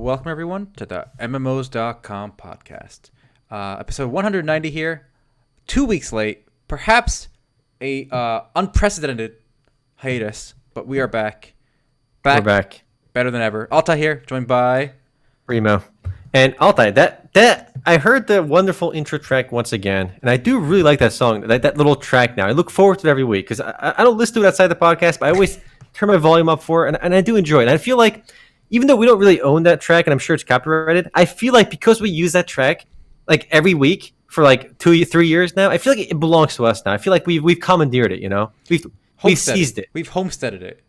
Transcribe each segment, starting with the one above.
welcome everyone to the MMOs.com podcast. Episode 190 here, 2 weeks late, perhaps a unprecedented hiatus, but we are back. We're back. Better than ever. Altay here, joined by Primo. And Altay, that I heard the wonderful intro track once again, and I do really like that song, that little track now. I look forward to it every week, because I don't listen to it outside the podcast, but I always turn my volume up for it, and I do enjoy it. And I feel like, even though we don't really own that track, and I'm sure it's copyrighted, I feel like because we use that track like every week for like 2-3 years now, I feel like it belongs to us now. I feel like we've commandeered it, you know? We've seized it. We've homesteaded it.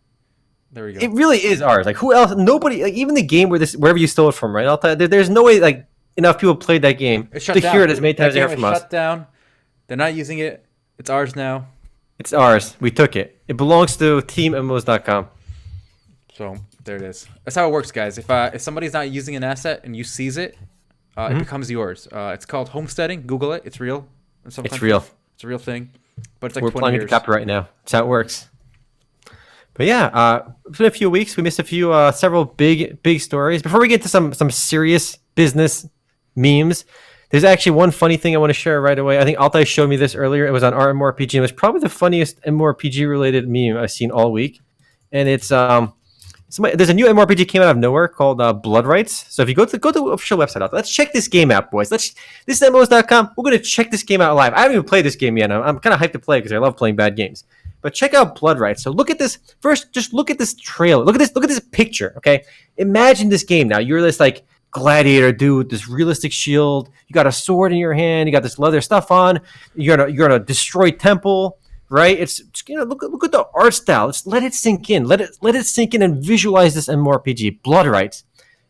There we go. It really is ours. Like, who else? Nobody. Like, even the game wherever you stole it from, right? There's no way like enough people played that game to hear it as many times as they heard from us. Shut down. They're not using it. It's ours now. It's ours. We took it. It belongs to Team MMOs.com. So there it is. That's how it works, guys. If somebody's not using an asset and you seize it, it becomes yours. It's called homesteading. Google it. It's real. It's real. It's a real thing. But it's like we're 20 applying years. the copyright now. That's how it works. But yeah, it's been a few weeks. We missed several big stories. Before we get to some serious business memes, there's actually one funny thing I want to share right away. I think Altay showed me this earlier. It was on MMORPG. It was probably the funniest MMORPG related meme I've seen all week. And it's there's a new MMORPG came out of nowhere called Blood Rites. So if you go to the official website out, let's check this game out, boys. This is MMOs.com. We're gonna check this game out live. I haven't even played this game yet. I'm kind of hyped to play because I love playing bad games. But check out Blood Rites. So look at this first. Just look at this trailer. Look at this picture. Okay, imagine this game now. You're this like gladiator dude with this realistic shield. You got a sword in your hand. You got this leather stuff on. You're gonna destroy temple. Right? It's look at the art style. Let's let it sink in. Let it sink in and visualize this MMORPG. Blood Rites.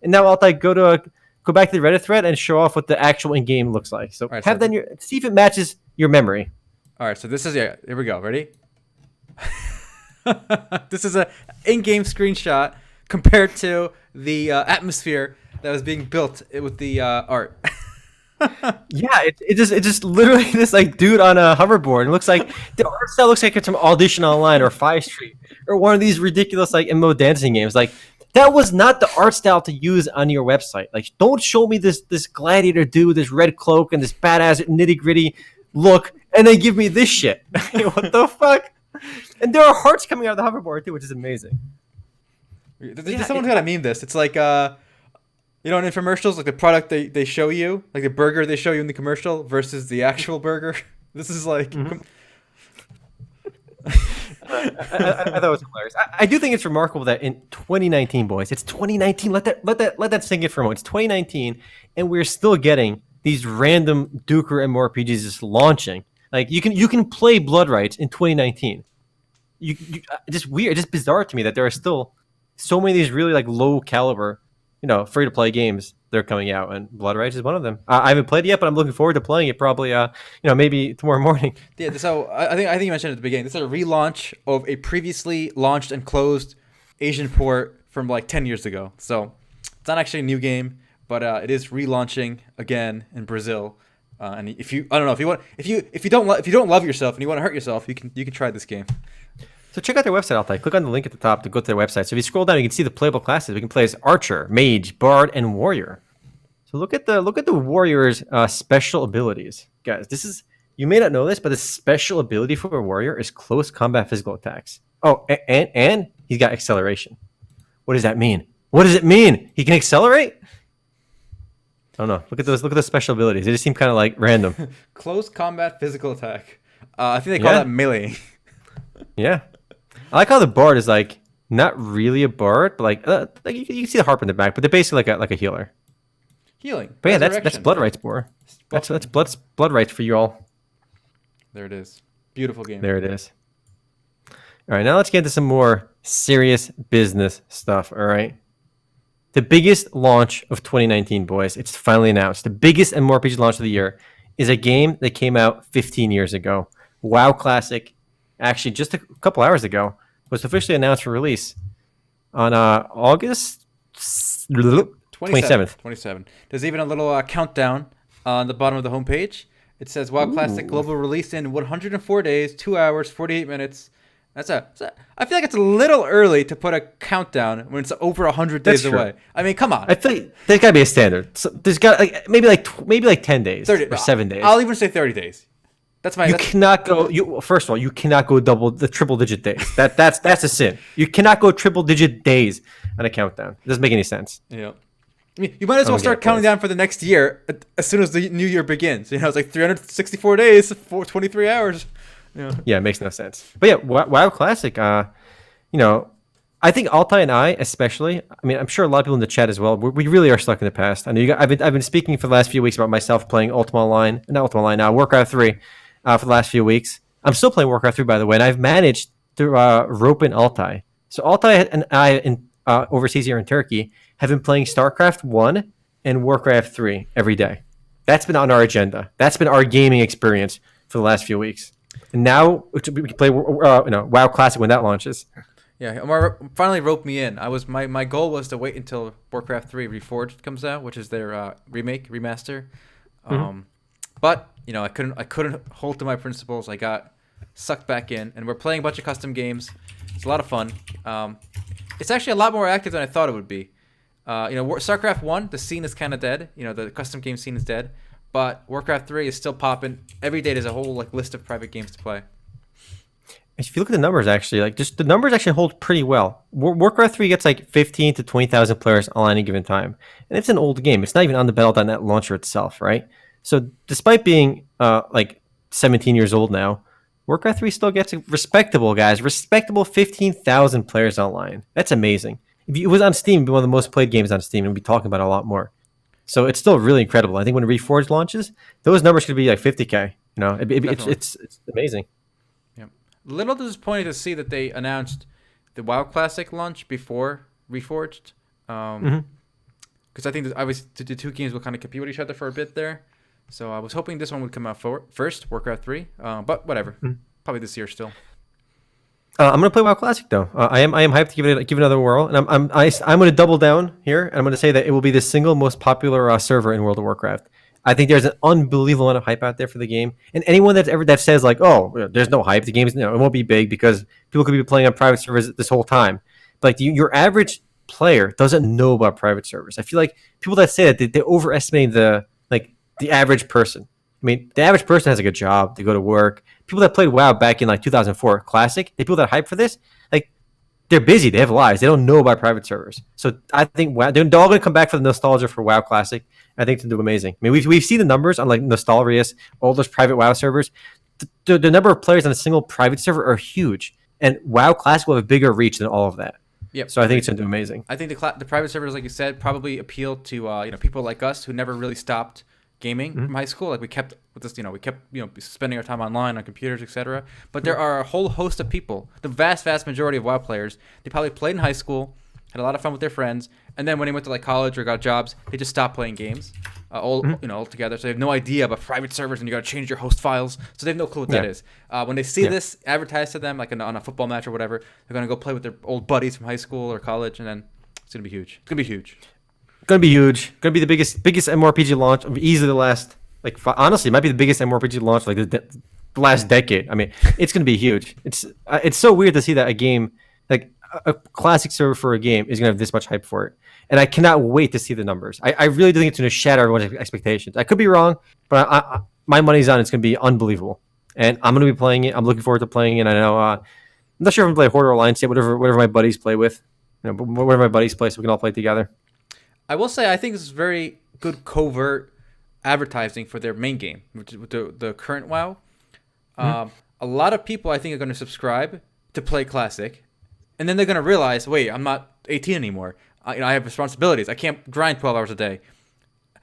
And now I'll go back to the Reddit thread and show off what the actual in-game looks like. So right, see if it matches your memory. All right, so this is it. Here we go. Ready? This is a in-game screenshot compared to the atmosphere that was being built with the art. Yeah, it just literally this like dude on a hoverboard. It looks like the art style looks like it's from Audition Online or 5 Street or one of these ridiculous like MMO dancing games. Like, that was not the art style to use on your website. Like, don't show me this gladiator dude with this red cloak and this badass nitty gritty look, and then give me this shit. What the fuck? And there are hearts coming out of the hoverboard too, which is amazing. Someone's got to meme this. It's like, in infomercials, like the product they show you, like the burger they show you in the commercial versus the actual burger. This is like... I thought it was hilarious. I do think it's remarkable that in 2019, boys, it's 2019. Let that sink in for a moment. It's 2019, and we're still getting these random Duker MMORPGs just launching. Like, you can play Blood Rites in 2019. Just weird, just bizarre to me that there are still so many of these really like low caliber, free to play games that are coming out, and Blood Rites is one of them. I haven't played it yet, but I'm looking forward to playing it. Probably, maybe tomorrow morning. Yeah. So I think you mentioned at the beginning. This is a relaunch of a previously launched and closed Asian port from like 10 years ago. So it's not actually a new game, but it is relaunching again in Brazil. And if you don't love yourself and you want to hurt yourself, you can try this game. So check out their website, Altay. Click on the link at the top to go to their website. So if you scroll down, you can see the playable classes. We can play as Archer, Mage, Bard, and Warrior. So look at the Warrior's special abilities, guys. You may not know this, but the special ability for a Warrior is close combat physical attacks. Oh, and he's got acceleration. What does that mean? What does it mean? He can accelerate? I don't know. Look at those special abilities. They just seem kind of like random. Close combat physical attack. I think they call that melee. Yeah. I like how the Bard is like not really a Bard, but like you can see the harp in the back, but they're basically like a healer. Healing. But yeah, that's Blood Rites, boy. That's Blood Rites for you all. There it is. Beautiful game. There it is. All right, now let's get into some more serious business stuff. All right. The biggest launch of 2019, boys. It's finally announced. The biggest MMORPG launch of the year is a game that came out 15 years ago. WoW Classic. Actually, just a couple hours ago, was officially announced for release on August 27th. 27. There's even a little countdown on the bottom of the homepage. It says WoW Classic global release in 104 days, 2 hours, 48 minutes, I feel like it's a little early to put a countdown when it's over 100 days That's true. away. I mean, come on. I feel like there's got to be a standard. So there's got maybe like 10 days 30, or 7 days. I'll even say 30 days. That's my. You cannot go. First of all, you cannot go triple digit days. That's a sin. You cannot go triple digit days on a countdown. It doesn't make any sense. Yeah. I mean, you might as well start counting down for the next year as soon as the new year begins. It's like 364 days, 23 hours. Yeah, it makes no sense. But yeah, WoW Classic. I think Altay and I, especially. I mean, I'm sure a lot of people in the chat as well. We really are stuck in the past. I know I've been speaking for the last few weeks about myself playing Warcraft 3 for the last few weeks. I'm still playing Warcraft 3, by the way, and I've managed to rope in Altay. So Altay and I overseas here in Turkey have been playing StarCraft 1 and Warcraft 3 every day. That's been on our agenda. That's been our gaming experience for the last few weeks. And now we can play WoW Classic when that launches. Yeah, Omar finally roped me in. My goal was to wait until Warcraft 3 Reforged comes out, which is their remaster. But I couldn't hold to my principles. I got sucked back in, and we're playing a bunch of custom games. It's a lot of fun. It's actually a lot more active than I thought it would be. StarCraft 1, the scene is kind of dead. The custom game scene is dead. But Warcraft 3 is still popping. Every day there's a whole list of private games to play. If you look at the numbers, actually, the numbers actually hold pretty well. Warcraft 3 gets 15 to 20,000 players on any given time. And it's an old game. It's not even on the Battle.net launcher itself, right? So despite being 17 years old now, Warcraft 3 still gets respectable 15,000 players online. That's amazing. If it was on Steam, it'd be one of the most played games on Steam, and we'd be talking about it a lot more. So it's still really incredible. I think when Reforged launches, those numbers could be 50K. It's amazing. Yeah. A little disappointed to see that they announced the WoW Classic launch before Reforged. Because I think that obviously the two games will kind of compete with each other for a bit there. So I was hoping this one would come out first, Warcraft 3. But whatever. Probably this year still. I'm gonna play WoW Classic though. I am hyped to give it another whirl, and I'm gonna double down here, and I'm gonna say that it will be the single most popular server in World of Warcraft. I think there's an unbelievable amount of hype out there for the game, and anyone that says there's no hype, the game's it won't be big because people could be playing on private servers this whole time. But your average player doesn't know about private servers. I feel like people that say that they overestimate the average person. I mean, the average person has a good job. They go to work. People that played WoW back in 2004 Classic, the people that hype for this, they're busy. They have lives. They don't know about private servers. So I think WoW, they're all going to come back for the nostalgia for WoW Classic. I think they'll do amazing. I mean, we've seen the numbers on Nostalrius, all those private WoW servers. The number of players on a single private server are huge, and WoW Classic will have a bigger reach than all of that. Yep. So I think it's going to do amazing. I think the private servers, like you said, probably appeal to people like us who never really stopped gaming from high school. We kept with this, we kept spending our time online on computers, etc. But there are a whole host of people. The vast majority of WoW players, they probably played in high school, had a lot of fun with their friends, and then when they went to college or got jobs, they just stopped playing games altogether. So they have no idea about private servers, and you got to change your host files. So they have no clue what that is. When they see this advertised to them, on a football match or whatever, they're gonna go play with their old buddies from high school or college, and then it's gonna be huge. It's gonna be huge. Going to be huge. Going to be the biggest MMORPG launch of easily the last, honestly, it might be the biggest MMORPG launch the last decade. I mean, it's going to be huge. It's so weird to see that a game, a classic server for a game is going to have this much hype for it. And I cannot wait to see the numbers. I really do think it's going to shatter everyone's expectations. I could be wrong, but my money's on it's going to be unbelievable. And I'm going to be playing it. I'm looking forward to playing it. I know, I'm not sure if I'm going to play Horde or Alliance yet, whatever my buddies play with. Whatever my buddies play, so we can all play together. I will say I think this is very good covert advertising for their main game, which is the current WoW. A lot of people I think are going to subscribe to play Classic, and then they're going to realize, wait, I'm not 18 anymore. I have responsibilities. I can't grind 12 hours a day.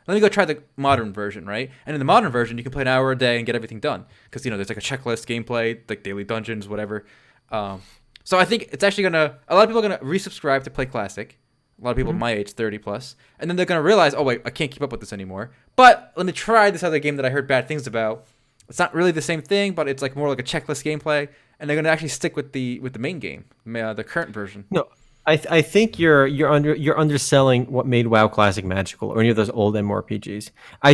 Let me go try the modern version, right? And in the modern version, you can play an hour a day and get everything done because there's a checklist, gameplay, daily dungeons, whatever. So I think it's actually a lot of people are going to resubscribe to play Classic. A lot of people my age, 30 plus. And then they're going to realize, oh, wait, I can't keep up with this anymore. But let me try this other game that I heard bad things about. It's not really the same thing, but it's more like a checklist gameplay. And they're going to actually stick with the main game, the current version. No, I think you're underselling what made WoW Classic magical, or any of those old MMORPGs. I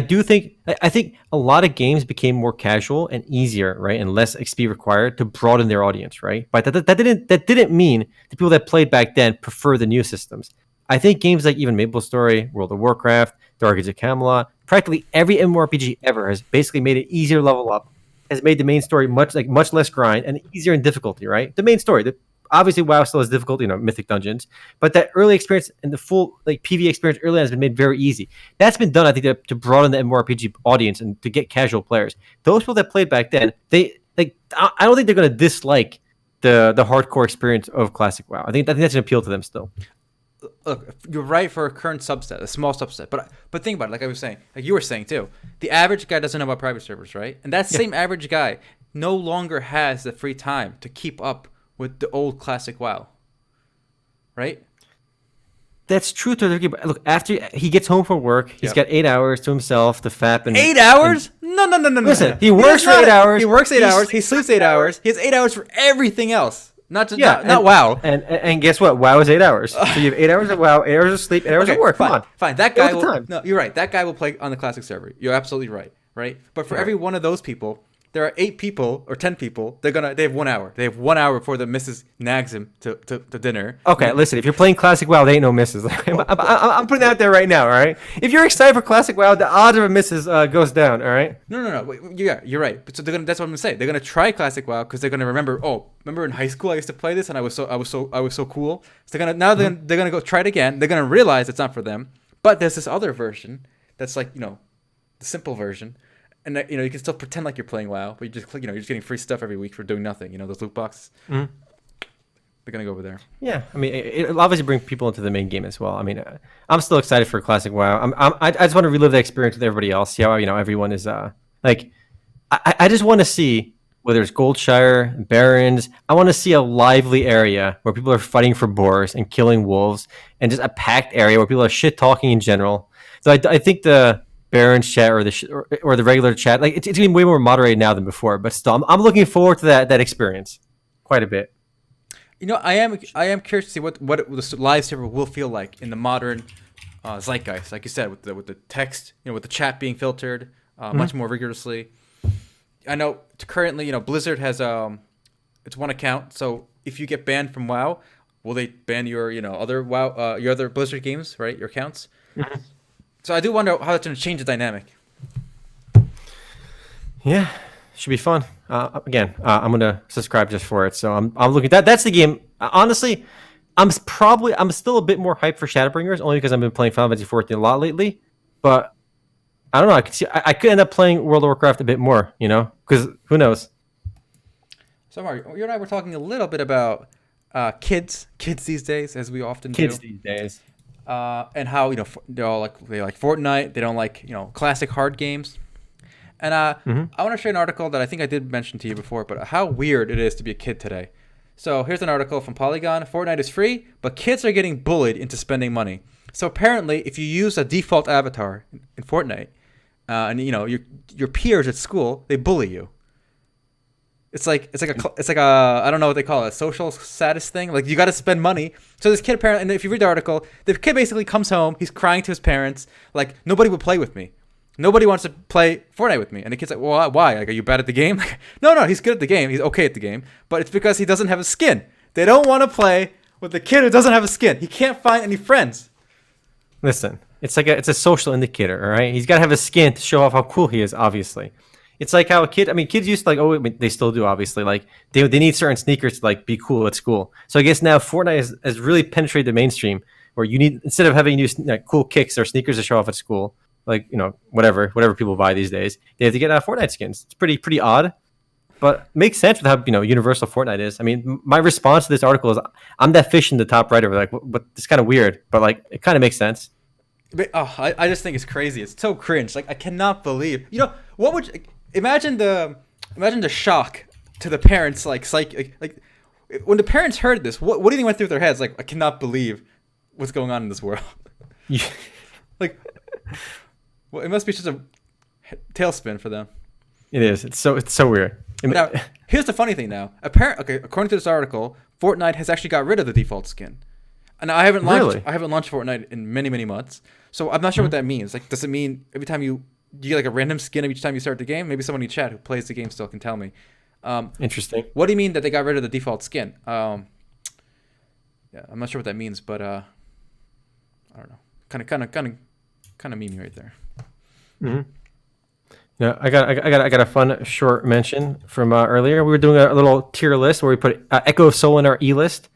think a lot of games became more casual and easier, right, and less XP required to broaden their audience, right. But that didn't mean the people that played back then prefer the new systems. I think games like even MapleStory, World of Warcraft, Dark Age of Camelot, practically every MMORPG ever has basically made it easier to level up, has made the main story much less grind and easier in difficulty, right? The main story, obviously WoW still has difficult, Mythic Dungeons, but that early experience and the full PvE experience early on has been made very easy. That's been done, I think, to broaden the MMORPG audience and to get casual players. Those people that played back then, I don't think they're going to dislike the hardcore experience of classic WoW. I think that's an appeal to them still. Look, you're right for a current subset, a small subset, but think about it. Like I was saying, like you were saying too, the average guy doesn't know about private servers, right? And that same average guy no longer has the free time to keep up with the old classic WoW, right? That's true to a degree. Look, after he gets home from work, he's got 8 hours to himself to fap. And 8 hours? No. Listen, he works for 8 hours. He works 8 hours. He sleeps 8 hours. He has 8 hours for everything else. Not WoW. And guess what? WoW is 8 hours. So you have 8 hours of WoW, 8 hours of sleep, 8 hours of work. Come on. Fine. That guy will. No, you're right. That guy will play on the classic server. You're absolutely right. Right. But for every one of those people, there are 8 people or 10 people. They have 1 hour. They have 1 hour before the missus nags him to dinner. Okay, listen. If you're playing classic WoW, they ain't no misses. I'm putting it out there right now. All right. If you're excited for classic WoW, the odds of a misses goes down. All right. No. Wait, yeah, you're right. But so that's what I'm gonna say. They're gonna try classic WoW because they're gonna remember. Oh, remember in high school I used to play this and I was so cool. So they're gonna go try it again. They're gonna realize it's not for them. But there's this other version that's like the simple version. And you can still pretend like you're playing WoW, but you just click. You're just getting free stuff every week for doing nothing. Those Lootboxes. Mm-hmm. They're gonna go over there. Yeah, I mean, it'll obviously bring people into the main game as well. I mean, I'm still excited for classic WoW. I just want to relive the experience with everybody else. See how everyone is like. I just want to see whether it's Goldshire, Barrens. I want to see a lively area where people are fighting for boars and killing wolves, and just a packed area where people are shit talking in general. So I think the Baron's chat or the regular chat, like it's gonna be way more moderated now than before, but still I'm looking forward to that experience quite a bit. I am curious to see what the live server will feel like in the modern zeitgeist, like you said, with the text, with the chat being filtered much more rigorously. I know currently, Blizzard has it's one account, so if you get banned from WoW, will they ban your other WoW your other Blizzard games, right? Your accounts. Mm-hmm. So I do wonder how that's going to change the dynamic. Yeah, should be fun. Again, I'm going to subscribe just for it. So I'm looking. That's the game. Honestly, I'm still a bit more hyped for Shadowbringers, only because I've been playing Final Fantasy 14 a lot lately. But I don't know. I could end up playing World of Warcraft a bit more. Because who knows? So Mark, you and I were talking a little bit about kids these days, as we often do. Kids these days. And how they like Fortnite, they don't like classic hard games, and I want to share an article that I think I did mention to you before, but how weird it is to be a kid today. So here's an article from Polygon. Fortnite is free, but kids are getting bullied into spending money. So apparently, if you use a default avatar in Fortnite, and your peers at school, they bully you. It's like a I don't know what they call it, a social status thing. Like you got to spend money. So this kid apparently, and if you read the article, the kid basically comes home, he's crying to his parents, like nobody would play with me, nobody wants to play Fortnite with me, and the kid's like, well, why? Like, are you bad at the game? Like, no, he's good at the game, he's okay at the game, but it's because he doesn't have a skin. They don't want to play with the kid who doesn't have a skin. He can't find any friends. Listen, it's a social indicator, all right? He's got to have a skin to show off how cool he is, obviously. It's like how kids used to they still do, obviously. Like they need certain sneakers to be cool at school. So I guess now Fortnite has really penetrated the mainstream, where you need, instead of having cool kicks or sneakers to show off at school, whatever people buy these days, they have to get Fortnite skins. It's pretty odd, but makes sense with how universal Fortnite is. I mean, my response to this article is I'm that fish in the top right over but it's kind of weird, but it kind of makes sense. But, I just think it's crazy. It's so cringe. I cannot believe. What would imagine the shock to the parents, like when the parents heard this, what do you think went through their heads? Like, I cannot believe what's going on in this world. Yeah. Well, it must be just a tailspin for them. It is. It's so weird. Now, here's the funny thing. Now, according to this article, Fortnite has actually got rid of the default skin. And I haven't launched. Really? I haven't launched Fortnite in many months, so I'm not sure what that means. Like, does it mean every time you get like a random skin each time you start the game? Maybe someone in chat who plays the game still can tell me. Interesting. What do you mean that they got rid of the default skin? Yeah, I'm not sure what that means, but I don't know. Kind of memey right there. Mm-hmm. Yeah, I got a fun short mention from earlier. We were doing a little tier list where we put Echo of Soul in our E list.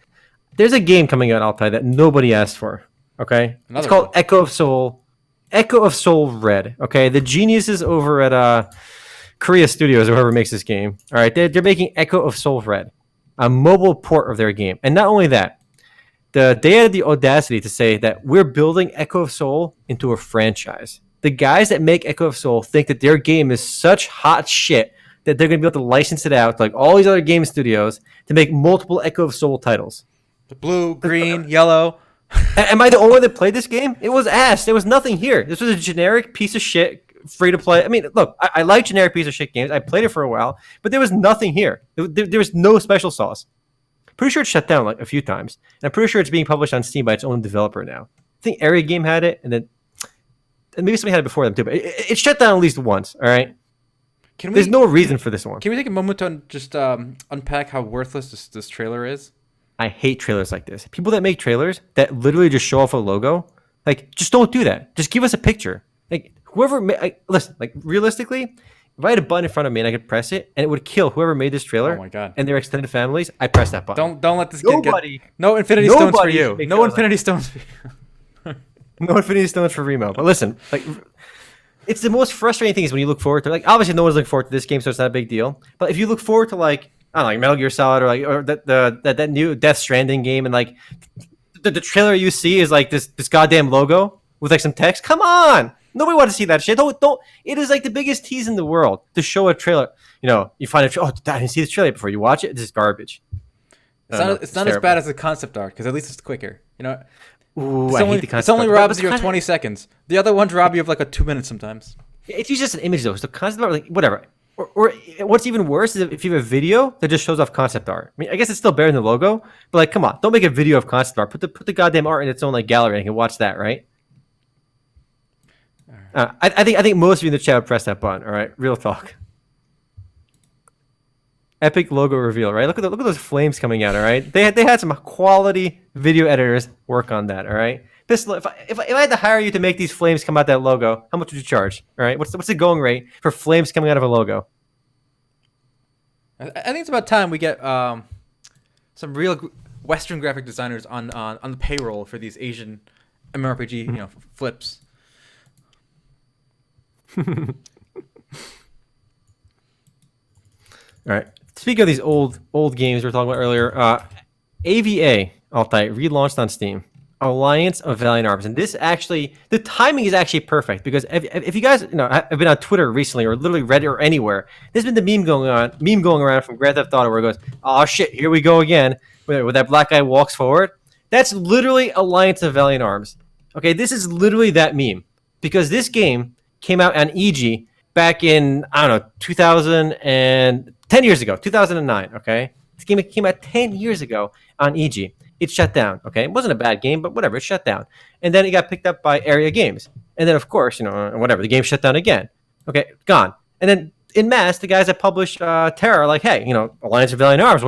There's a game coming out, Altay, that nobody asked for. Okay, it's called Echo of Soul. Echo of Soul Red. Okay, the geniuses over at Korea Studios, or whoever makes this game. All right, they're making Echo of Soul Red, a mobile port of their game, and not only that, they had the audacity to say that we're building Echo of Soul into a franchise. The guys that make Echo of Soul think that their game is such hot shit that they're going to be able to license it out to like all these other game studios to make multiple Echo of Soul titles. The blue, green, yellow. Am I the only one that played this game? It was ass. There was nothing here. This was a generic piece of shit, free to play. I mean, look, I like generic piece of shit games. I played it for a while, but there was nothing here. There was no special sauce. Pretty sure it's shut down like a few times. And I'm pretty sure it's being published on Steam by its own developer now. I think Area Game had it, and maybe somebody had it before them too. But it shut down at least once. All right. There's no reason for this one. Can we take a moment to just unpack how worthless this trailer is? I hate trailers like this. People that make trailers that literally just show off a logo, like, just don't do that. Just give us a picture. Like, listen, like, realistically, if I had a button in front of me and I could press it and it would kill whoever made this trailer oh my God. and their extended families, I press that button. Don't let this get no Infinity Stones for you. No Infinity Stones for you. No Infinity Stones for Remo. But listen, like, it's the most frustrating thing is when you look forward to, like, obviously no one's looking forward to this game, so it's not a big deal. But if you look forward to, like, I don't know, like Metal Gear Solid or that new Death Stranding game, and like the trailer you see is like this goddamn logo with like some text. Come on, nobody wants to see that shit. Don't. It is like the biggest tease in the world to show a trailer. You know, you find I didn't see the trailer before you watch it. This is garbage. It's not as bad as the concept art because at least it's quicker. You know, ooh, I hate the concept. It only robs you of 20 seconds. The other ones rob you of like a 2 minutes sometimes. It's just an image though. So concept art, like whatever. Or what's even worse is if you have a video that just shows off concept art. I mean, I guess it's still better than the logo, but like, come on, don't make a video of concept art. Put the goddamn art in its own like gallery and you can watch that, right? I think most of you in the chat would press that button. All right, real talk. Epic logo reveal, right? Look at those flames coming out. All right, they had some quality video editors work on that. All right. If I had to hire you to make these flames come out that logo, how much would you charge? All right, what's the going rate for flames coming out of a logo? I think it's about time we get some real Western graphic designers on the payroll for these Asian MMORPG flips. All right. Speaking of these old games we were talking about earlier, AvA Altay relaunched on Steam. Alliance of Valiant Arms, and this actually, the timing is actually perfect because if you guys have been on Twitter recently or literally Reddit or anywhere, there's been the meme going around from Grand Theft Auto where it goes, oh shit, here we go again, where that black guy walks forward. That's literally Alliance of Valiant Arms. Okay, this is literally that meme because this game came out on EG back in 10 years ago, 2009. Okay, this game came out 10 years ago on EG. It shut down, okay? It wasn't a bad game, but whatever, it shut down. And then it got picked up by Area Games. And then, of course, whatever, the game shut down again. Okay, gone. And then, en masse, the guys that publish Terra are like, hey, Alliance of Valiant Arms,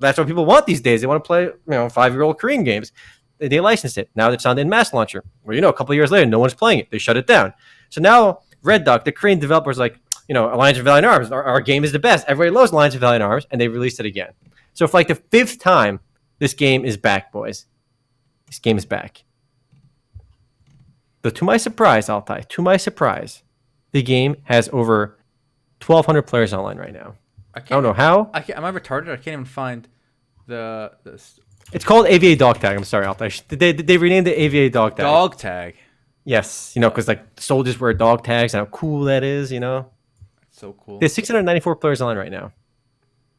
that's what people want these days. They want to play, 5-year-old Korean games. They licensed it. Now it's on the en masse launcher. Well, a couple of years later, no one's playing it. They shut it down. So now, Red Duck, the Korean developer's like, Alliance of Valiant Arms, our game is the best. Everybody loves Alliance of Valiant Arms, and they released it again. So for like the 5th time, this game is back, boys. This game is back. Though to my surprise, Altay, the game has over 1,200 players online right now. I don't know how. Am I retarded? I can't even find the. It's called AvA Dog Tag. I'm sorry, Altay. They renamed it AvA Dog Tag. Dog Tag. Yes, because like soldiers wear dog tags and how cool that is, That's so cool. There's 694 players online right now,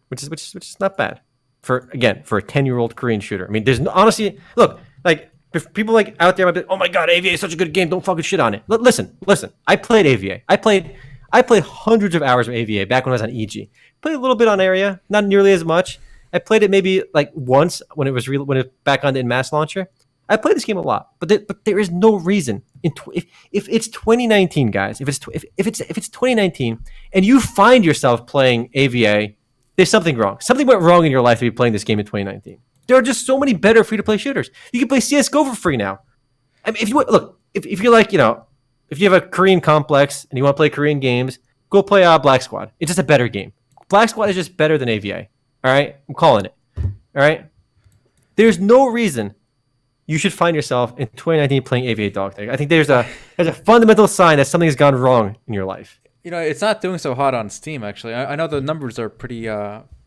which is not bad. For a 10-year-old Korean shooter. I mean, honestly, look, like, if people like out there might be like, oh my god, AvA is such a good game, don't fucking shit on it. Listen, I played AvA. I played hundreds of hours of AvA back when I was on EG. Played a little bit on Area, not nearly as much. I played it maybe like once when it was back on the en masse launcher. I play this game a lot, but there is no reason if it's 2019, guys. If it's 2019 and you find yourself playing AvA, there's something wrong. Something went wrong in your life to be playing this game in 2019. There are just so many better free-to-play shooters. You can play CS:GO for free now. I mean, if you're like, if you have a Korean complex and you want to play Korean games, go play Black Squad. It's just a better game. Black Squad is just better than AvA. All right, I'm calling it. All right. There's no reason you should find yourself in 2019 playing AvA Dog Tag. I think there's a fundamental sign that something has gone wrong in your life. It's not doing so hot on Steam, actually. I know the numbers are pretty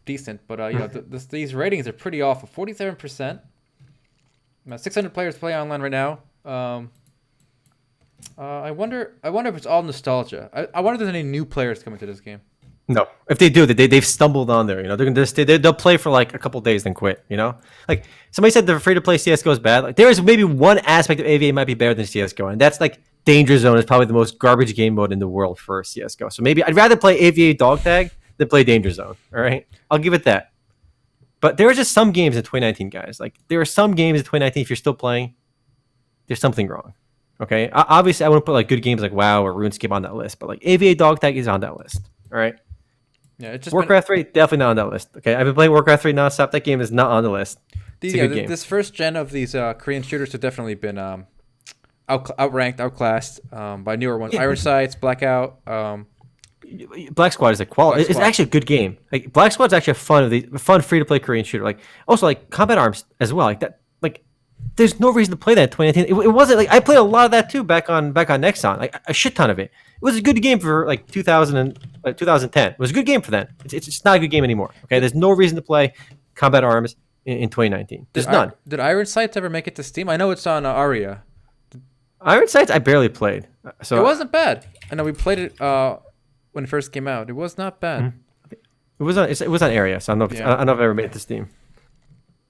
decent, but these ratings are pretty awful. 47%. 600 players play online right now. I wonder if it's all nostalgia. I wonder if there's any new players coming to this game. No, if they do, they've stumbled on there. They're gonna they'll play for like a couple days then quit. Like somebody said, the free to play CS:GO is bad. Like there is maybe one aspect of AvA might be better than CS:GO, and that's like Danger Zone is probably the most garbage game mode in the world for CS:GO. So maybe I'd rather play AvA Dog Tag than play Danger Zone. All right, I'll give it that. But there are just some games in 2019, guys. Like there are some games in 2019. If you're still playing, there's something wrong. Okay, obviously I wouldn't put like good games like WoW or RuneScape on that list, but like AvA Dog Tag is on that list. All right. Yeah, it's just Warcraft 3 definitely not on that list. Okay, I've been playing Warcraft 3 nonstop. That game is not on the list. It's a good game. This first gen of these Korean shooters have definitely been outranked, outclassed by newer ones. Iron Sights, Blackout. Black Squad is a quality. It's actually a good game. Like Black Squad is actually a fun free to play Korean shooter. Like also like Combat Arms as well. Like that. Like there's no reason to play that in 2019. It wasn't like I played a lot of that too back on Nexon. Like a shit ton of it. It was a good game for like 2000 and 2010. It was a good game for then. It's just not a good game anymore. Okay, there's no reason to play Combat Arms in 2019. There's none. Did Iron Sights ever make it to Steam? I know it's on Aria. Iron Sights I barely played. So it wasn't bad. I know we played it when it first came out. It was not bad. Mm-hmm. It was on Area, so I don't know if I've ever made it to Steam.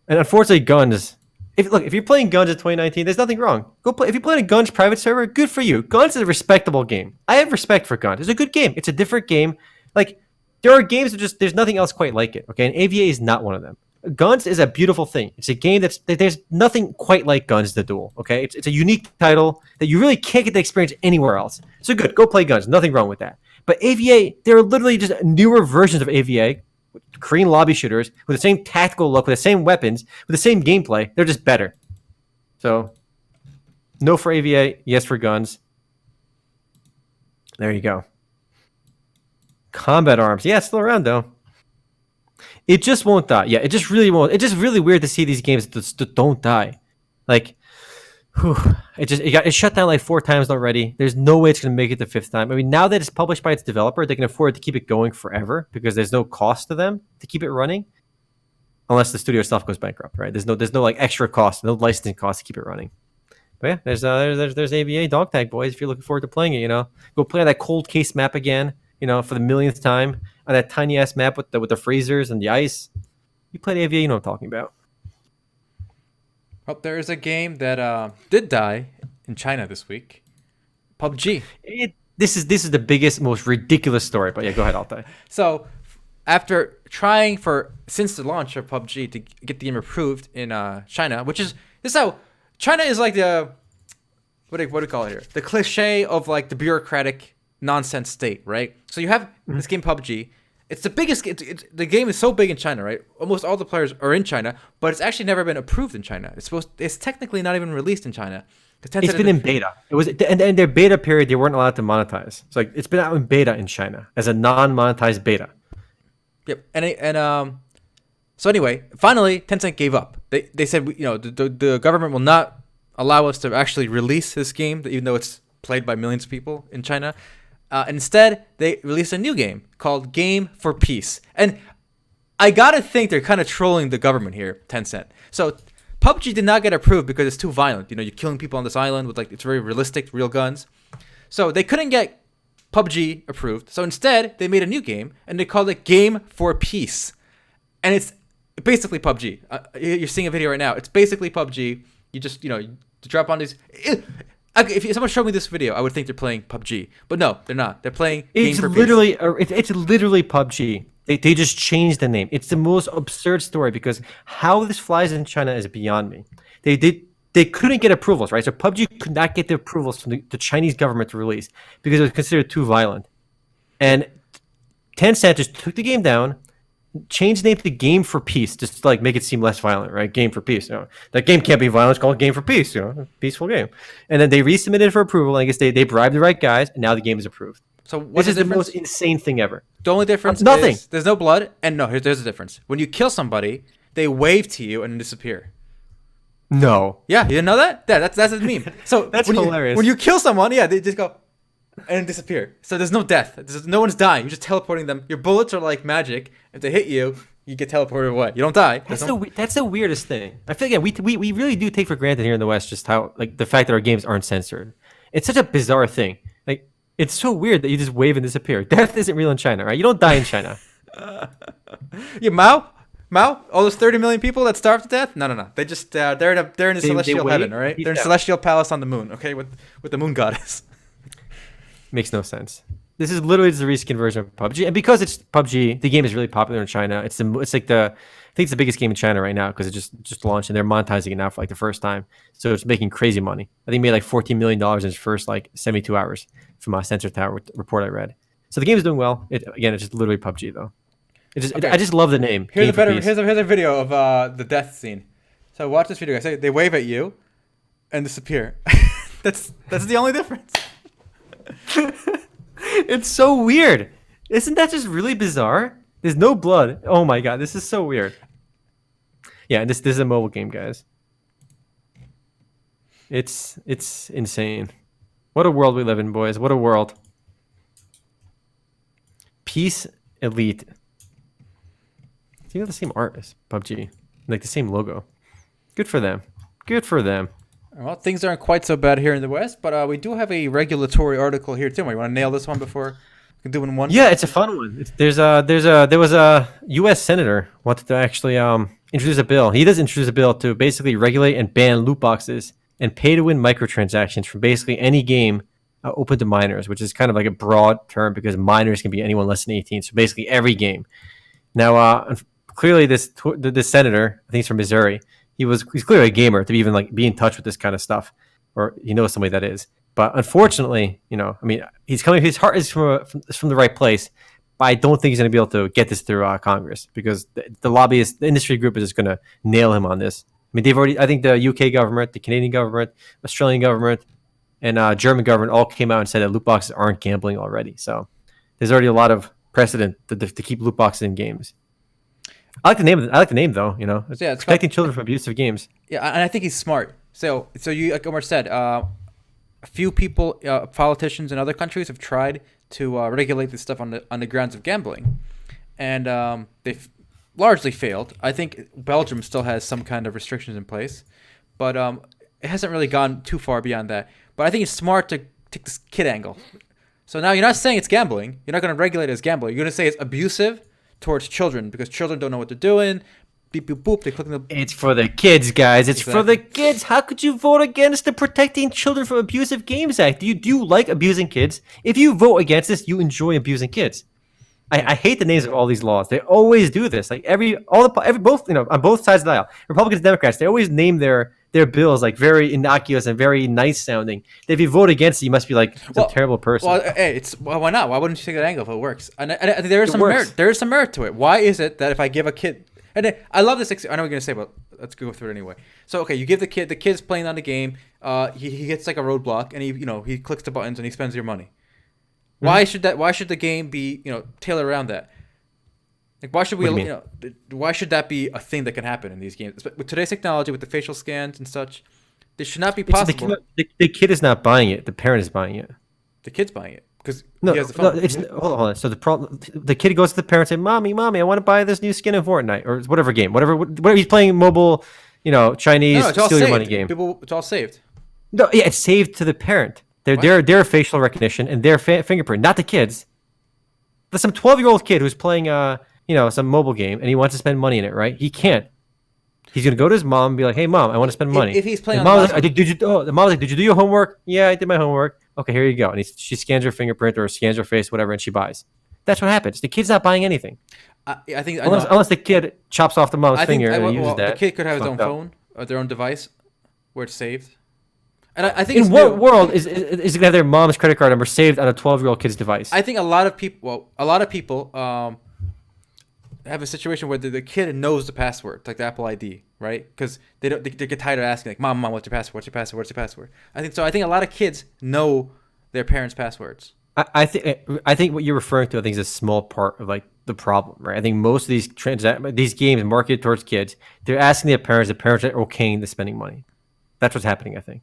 And unfortunately, Guns. If you're playing Guns in 2019, there's nothing wrong. Go play. If you're playing a Guns private server, good for you. Guns is a respectable game. I have respect for Guns. It's a good game. It's a different game. Like there are games that there's nothing else quite like it. Okay, and AvA is not one of them. Guns is a beautiful thing. It's a game there's nothing quite like Guns the Duel. Okay, it's a unique title that you really can't get the experience anywhere else. So good, go play Guns. Nothing wrong with that. But AvA, there are literally just newer versions of AvA, Korean lobby shooters with the same tactical look, with the same weapons, with the same gameplay. They're just better. So, no for AvA, yes for Guns. There you go. Combat Arms, yeah, it's still around though. It just won't die. Yeah, it just really won't. It's just really weird to see these games that don't die. Like, it shut down like 4 times already. There's no way it's gonna make it the 5th time. I mean, now that it's published by its developer, they can afford to keep it going forever because there's no cost to them to keep it running, unless the studio itself goes bankrupt, right? There's no like extra cost, no licensing cost to keep it running. But yeah, there's AvA Dog Tag, boys. If you're looking forward to playing it, go play on that cold case map again. For the millionth time on that tiny ass map with the freezers and the ice. You played AvA, you know what I'm talking about. Well, there is a game that did die in China this week. PUBG. This is the biggest, most ridiculous story. But yeah, go ahead, Altay. So, after trying since the launch of PUBG to get the game approved in China, this is how China is like the what do you call it here? The cliche of like the bureaucratic nonsense state, right? So you have this game PUBG. It's the biggest. The game is so big in China, right? Almost all the players are in China, but it's actually never been approved in China. It's technically not even released in China. It's been in beta. It was, and in their beta period, they weren't allowed to monetize. So it's been out in beta in China as a non-monetized beta. Yep, so anyway, finally, Tencent gave up. They said, the government will not allow us to actually release this game, even though it's played by millions of people in China. Instead, they released a new game called Game for Peace. And I gotta think they're kind of trolling the government here, Tencent. So PUBG did not get approved because it's too violent. You're killing people on this island with it's very realistic, real guns. So they couldn't get PUBG approved. So instead, they made a new game and they called it Game for Peace. And it's basically PUBG. You're seeing a video right now. It's basically PUBG. You just, you drop on these. If someone showed me this video, I would think they're playing PUBG, but no, they're not. They're playing. It's literally PUBG. They just changed the name. It's the most absurd story because how this flies in China is beyond me. They did they couldn't get approvals, right? So PUBG could not get the approvals from the Chinese government to release because it was considered too violent. And Tencent just took the game down, changed the name to Game for Peace, just to like make it seem less violent, right? Game for Peace. That game can't be violent. It's called Game for Peace. Peaceful game. And then they resubmitted for approval. And I guess they bribed the right guys, and now the game is approved. So what's This is the difference? most insane thing ever. The only difference Nothing. is there's no blood, and no, there's a difference. When you kill somebody, they wave to you and disappear. No. Yeah, you didn't know that? Yeah, that's a meme. So That's when hilarious. When you kill someone, yeah, they just go and disappear. So there's no death. No one's dying. You're just teleporting them. Your bullets are like magic. If they hit you, you get teleported away. You don't die. That's the weirdest thing. I feel like we really do take for granted here in the West just how like the fact that our games aren't censored. It's such a bizarre thing. Like it's so weird that you just wave and disappear. Death isn't real in China, right? You don't die in China. Yeah, Mao, all those 30 million people that starved to death? No. They just they're in a celestial heaven, all right? They're in a celestial palace on the moon, okay, with the moon goddess. Makes no sense. This is literally just a reskin version of PUBG, and because it's PUBG, the game is really popular in China. It's like I think it's the biggest game in China right now because it just launched and they're monetizing it now for like the first time. So it's making crazy money. I think it made like $14 million in its first like 72 hours from a Sensor Tower report I read. So the game is doing well. It's just literally PUBG though. I just love the name. Here's a video of the death scene. So watch this video, guys. They wave at you and disappear. that's the only difference. It's so weird. Isn't that just really bizarre? There's no blood. Oh my god, this is so weird. Yeah, and this is a mobile game, guys. It's insane. What a world we live in, boys. What a world. Peace Elite. Do you have the same art as PUBG? Like the same logo. Good for them. Good for them. Well, things aren't quite so bad here in the West, but we do have a regulatory article here too. You want to nail this one before we can do it in one? Yeah, it's a fun one. There was a U.S. senator wanted to actually introduce a bill. He does introduce a bill to basically regulate and ban loot boxes and pay-to-win microtransactions from basically any game open to minors, which is kind of like a broad term because minors can be anyone less than 18. So basically every game. Now, clearly this senator, I think he's from Missouri, he's clearly a gamer to even like be in touch with this kind of stuff, or he knows somebody that is. But unfortunately, he's coming. His heart is from the right place, but I don't think he's going to be able to get this through Congress because the lobbyist, the industry group is just going to nail him on this. I mean, I think the UK government, the Canadian government, Australian government, and German government all came out and said that loot boxes aren't gambling already. So there's already a lot of precedent to keep loot boxes in games. I like the name. I like the name though. It's protecting children from abusive games. Yeah, and I think he's smart. So you, like Omar said, a few people, politicians in other countries have tried to regulate this stuff on the grounds of gambling, and they've largely failed. I think Belgium still has some kind of restrictions in place, but it hasn't really gone too far beyond that. But I think it's smart to take this kid angle. So now you're not saying it's gambling. You're not going to regulate it as gambling. You're going to say it's abusive towards children because children don't know what they're doing. Beep, boop, boop. They click on the... It's for the kids, guys. It's for the kids. How could you vote against the Protecting Children from Abusive Games Act? Do you like abusing kids? If you vote against this, you enjoy abusing kids. I hate the names of all these laws. They always do this. Like both on both sides of the aisle, Republicans and Democrats, they always name their bills like very innocuous and very nice sounding. If you vote against it, you must be like a terrible person. Well, hey, why not? Why wouldn't you take that angle if it works? And there is some merit. There is some merit to it. Why is it that if I give a kid, and I love this. I know what you're gonna say, but let's go through it anyway. So okay, you give the kid's playing on the game. He hits like a roadblock, and he clicks the buttons and he spends your money. Why should the game be tailored around that? Like why should why should that be a thing that can happen in these games with today's technology with the facial scans and such? This should not be possible. The kid is not buying it. The parent is buying it. The kid's buying it because he has the phone. Hold on. So the kid goes to the parent and say, "Mommy, I want to buy this new skin in Fortnite or whatever game, whatever he's playing mobile, Chinese steal your money game. It's all saved. No, yeah, it's saved to the parent. Their facial recognition and their fingerprint, not the kids. There's some 12-year-old kid who's playing some mobile game and he wants to spend money in it, right? He can't. He's gonna go to his mom and be like, "Hey, mom, I want to spend money." If he's playing, the mom's like, the mom's like, "Did you do your homework?" "Yeah, I did my homework." "Okay, here you go." And she scans her fingerprint or scans her face, whatever, and she buys. That's what happens. The kid's not buying anything. I think unless the kid chops off the mom's finger and uses that. The kid could have his own phone or their own device, where it's saved. And I think In it's what new. world is going to have their mom's credit card number saved on a 12-year-old kid's device? I think a lot of people have a situation where the kid knows the password, like the Apple ID, right? Because they get tired of asking, like, mom, what's your password? What's your password? What's your password? I think a lot of kids know their parents' passwords. I think what you're referring to, I think, is a small part of like the problem, right? I think most of these games marketed towards kids, they're asking their parents. The parents are okaying the spending money. That's what's happening. I think.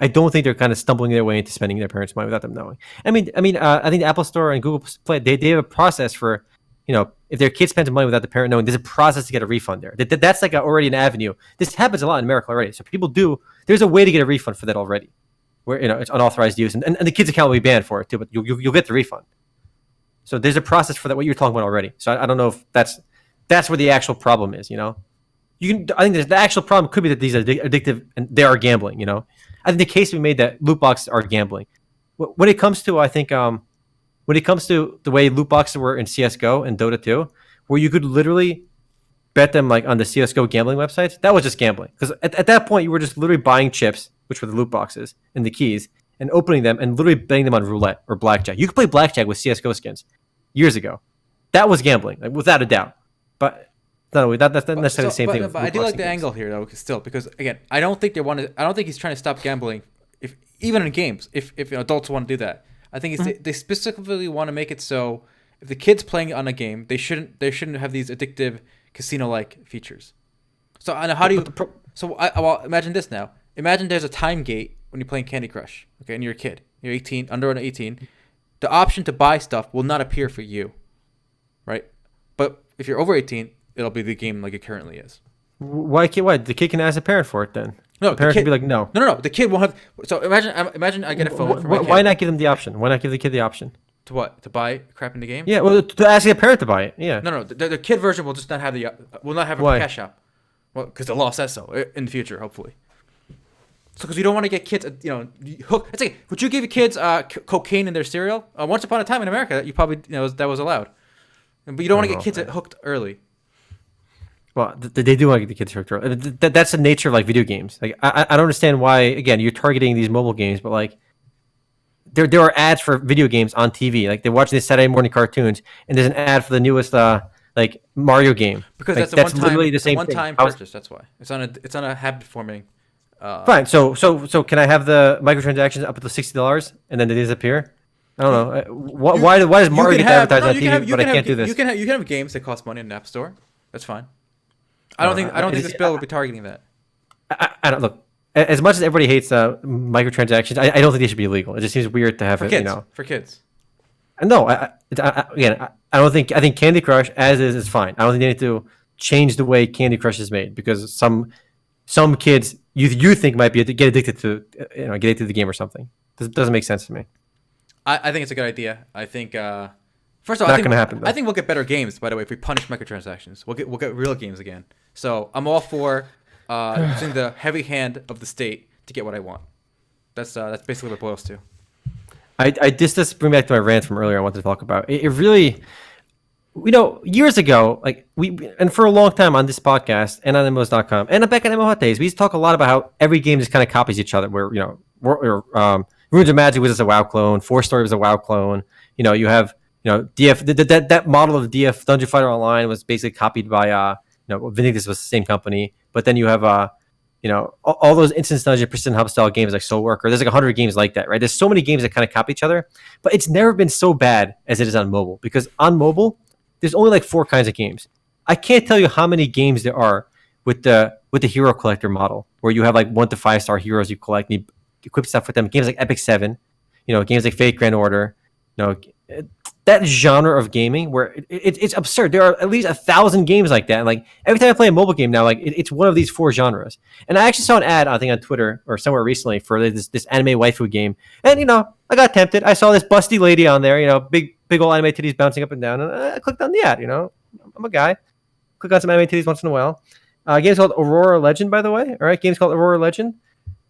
I don't think they're kind of stumbling their way into spending their parents' money without them knowing. I think the Apple Store and Google Play, they have a process for, if their kid spends money without the parent knowing, there's a process to get a refund there. That's like already an avenue. This happens a lot in America already. So people there's a way to get a refund for that already, where it's unauthorized use, and the kid's account will be banned for it too, but you'll get the refund. So there's a process for that. What you're talking about already. So I don't know if that's where the actual problem is. I think the actual problem could be that these are addictive and they are gambling. I think the case we made that loot boxes are gambling. When it comes to, I think, when it comes to the way loot boxes were in CS:GO and Dota 2, where you could literally bet them like on the CS:GO gambling websites, that was just gambling. Because at that point, you were just literally buying chips, which were the loot boxes and the keys, and opening them and literally betting them on roulette or blackjack. You could play blackjack with CS:GO skins years ago. That was gambling, like, without a doubt. But no, that's not necessarily the same thing. But I do like the angle here, though, still, because again, I don't think he's trying to stop gambling, even in games. If adults want to do that, I think they specifically want to make it so if the kid's playing on a game, they shouldn't have these addictive casino-like features. So how do you? Well, imagine this now. Imagine there's a time gate when you're playing Candy Crush, okay, and you're a kid, you're 18, under 18. The option to buy stuff will not appear for you, right? But if you're over 18, it'll be the game like it currently is. Why? The kid can ask a parent for it then. No, the parent can be like, no. No. The kid won't have. So imagine I get a phone. Why not give them the option? Why not give the kid the option? To what? To buy crap in the game? Yeah, well, to ask a parent to buy it. Yeah. No. The kid version will just not have a cash app. Well, because the law says so in the future, hopefully. So, because you don't want to get kids, hooked. It's like, would you give kids cocaine in their cereal? Once upon a time in America, you probably that was allowed, but you don't want to get kids hooked early. Well, they do want to get the kids hooked early. That's the nature of like video games. Like I don't understand why again you're targeting these mobile games, but like there are ads for video games on TV. Like they're watching the Saturday morning cartoons, and there's an ad for the newest like Mario game. Because like, that's literally the same one-time purchase. That's why it's on a habit forming. Fine. So can I have the microtransactions up to $60 and then they disappear? I don't know. Why does Mario get advertised on TV, but I can't do this? You can have games that cost money in the App Store. That's fine. I don't think this bill would be targeting that. I don't look. As much as everybody hates microtransactions, I don't think they should be illegal. It just seems weird to have for it. Kids, for kids. No, again, I don't think. I think Candy Crush as is fine. I don't think they need to change the way Candy Crush is made because some kids you think might be get addicted to the game or something. This doesn't make sense to me. I think it's a good idea. I think first of all, not going to happen. Though. I think we'll get better games. By the way, if we punish microtransactions, we'll get real games again. So I'm all for using the heavy hand of the state to get what I want. That's basically what it boils to. This bring back to my rant from earlier. I wanted to talk about it really. Years ago, like and for a long time on this podcast and on MMOs.com and back at MMO Hot Days, we used to talk a lot about how every game just kind of copies each other. Where Runes of Magic was just a WoW clone, Four Story was a WoW clone. You have DF that model of DF Dungeon Fighter Online was basically copied by Vindictus was the same company, but then you have all those instance dungeon persistent hub style games like Soul Worker. There's like 100 games like that, right? There's so many games that kind of copy each other, but it's never been so bad as it is on mobile because on mobile there's only like 4 kinds of games. I can't tell you how many games there are with the hero collector model, where you have like 1 to 5 star heroes you collect and you equip stuff with them. Games like Epic 7, games like Fate Grand Order, that genre of gaming where it's absurd. There are at least 1,000 games like that. And like every time I play a mobile game now, like it's one of these 4 genres. And I actually saw an ad, I think on Twitter or somewhere recently for this anime waifu game. And I got tempted. I saw this busty lady on there, big old anime titties bouncing up and down. And I clicked on the ad, I'm a guy. Click on some anime titties once in a while. Game's called Aurora Legend, by the way. All right, game's called Aurora Legend.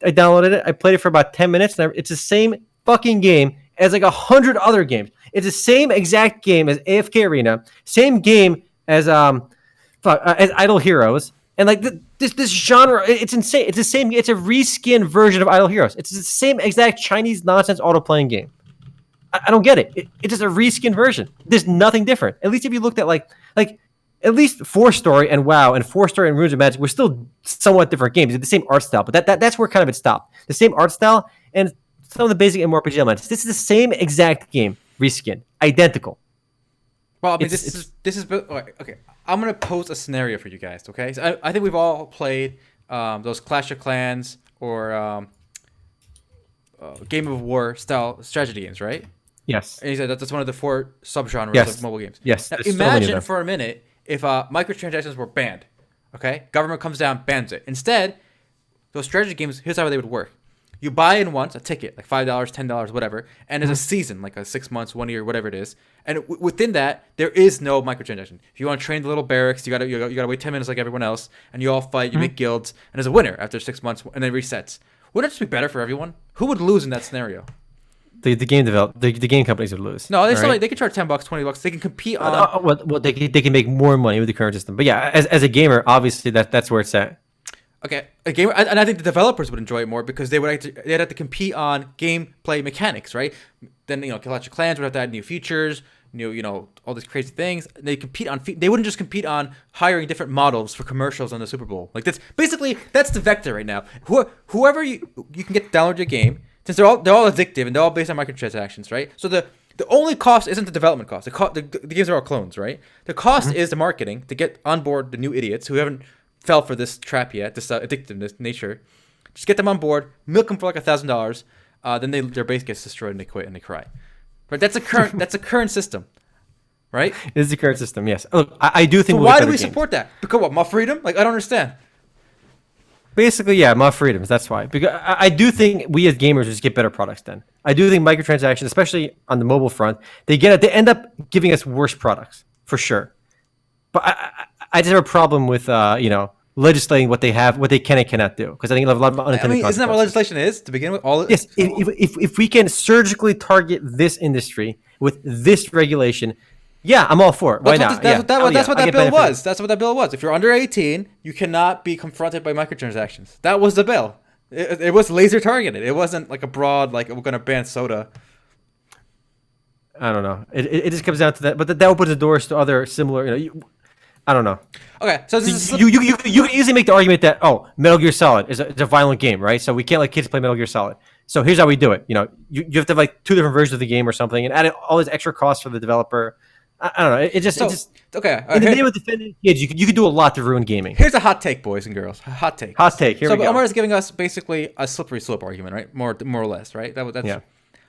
I downloaded it. I played it for about 10 minutes. And it's the same fucking game as like 100 other games. It's the same exact game as AFK Arena, same game as Idle Heroes, And like this genre, it's insane. It's the same. It's a reskin version of Idle Heroes. It's the same exact Chinese nonsense auto playing game. I don't get it. It's just a reskin version. There's nothing different. At least if you looked at like at least 4-Story and WoW and 4-Story and Runes of Magic were still somewhat different games. It's the same art style, but that's where kind of it stopped. The same art style and some of the basic MMORPG elements. This is the same exact game, reskin, identical. Well, I mean, this is okay. I'm gonna pose a scenario for you guys. Okay, so I think we've all played those Clash of Clans or Game of War style strategy games, right? Yes. And he said that's one of the 4 subgenres of mobile games. Yes. Now, imagine for a minute if microtransactions were banned. Okay, government comes down, bans it. Instead, those strategy games, here's how they would work. You buy in once a ticket, like $5, $10, whatever, and there's a season, like a 6 months, 1 year, whatever it is. And within that, there is no microtransaction. If you want to train the little barracks, you gotta wait 10 minutes like everyone else, and you all fight. You make guilds, and there's a winner after 6 months, and then it resets. Wouldn't it just be better for everyone? Who would lose in that scenario? The game companies would lose. No, they can charge $10, $20. They can compete on. Well, they can make more money with the current system. But yeah, as a gamer, obviously that's where it's at. Okay, a gamer, and I think the developers would enjoy it more because they'd have to compete on gameplay mechanics, right? Then Clash of Clans would have to add new features, all these crazy things. They compete on. They wouldn't just compete on hiring different models for commercials on the Super Bowl. Like that's the vector right now. Whoever you can get to download your game, since they're all addictive and they're all based on microtransactions, right? So the only cost isn't the development cost. The games are all clones, right? The cost is the marketing to get on board the new idiots who haven't fell for this trap yet, this addictiveness nature. Just get them on board, milk them for like $1,000, then their base gets destroyed and they quit and they cry. Right? That's a current system, right? It is the current system, yes. Look, I do think. So why do we support that? Because what? More freedom? Like I don't understand. Basically, yeah, more freedoms. That's why. Because I do think we as gamers just get better products. Then I do think microtransactions, especially on the mobile front, they end up giving us worse products for sure. But I just have a problem with legislating what they can and cannot do, because I think a lot of unintended consequences. Isn't that what legislation is to begin with? Yes, if we can surgically target this industry with this regulation, yeah, I'm all for it. Why not? That's what that bill was. That's what that bill was. If you're under 18, you cannot be confronted by microtransactions. That was the bill. It was laser targeted. It wasn't like a broad, like we're going to ban soda. I don't know. It just comes down to that, but that opens the doors to other similar. I don't know. Okay, so you can easily make the argument that Metal Gear Solid is a violent game, right? So we can't let kids play Metal Gear Solid. So here's how we do it. You have to have like 2 different versions of the game or something, and add all this extra costs for the developer. I don't know. It just okay. In the name of defending kids, you could do a lot to ruin gaming. Here's a hot take, boys and girls. Hot take. Here we go. So Omar is giving us basically a slippery slope argument, right? More or less, right? That's yeah.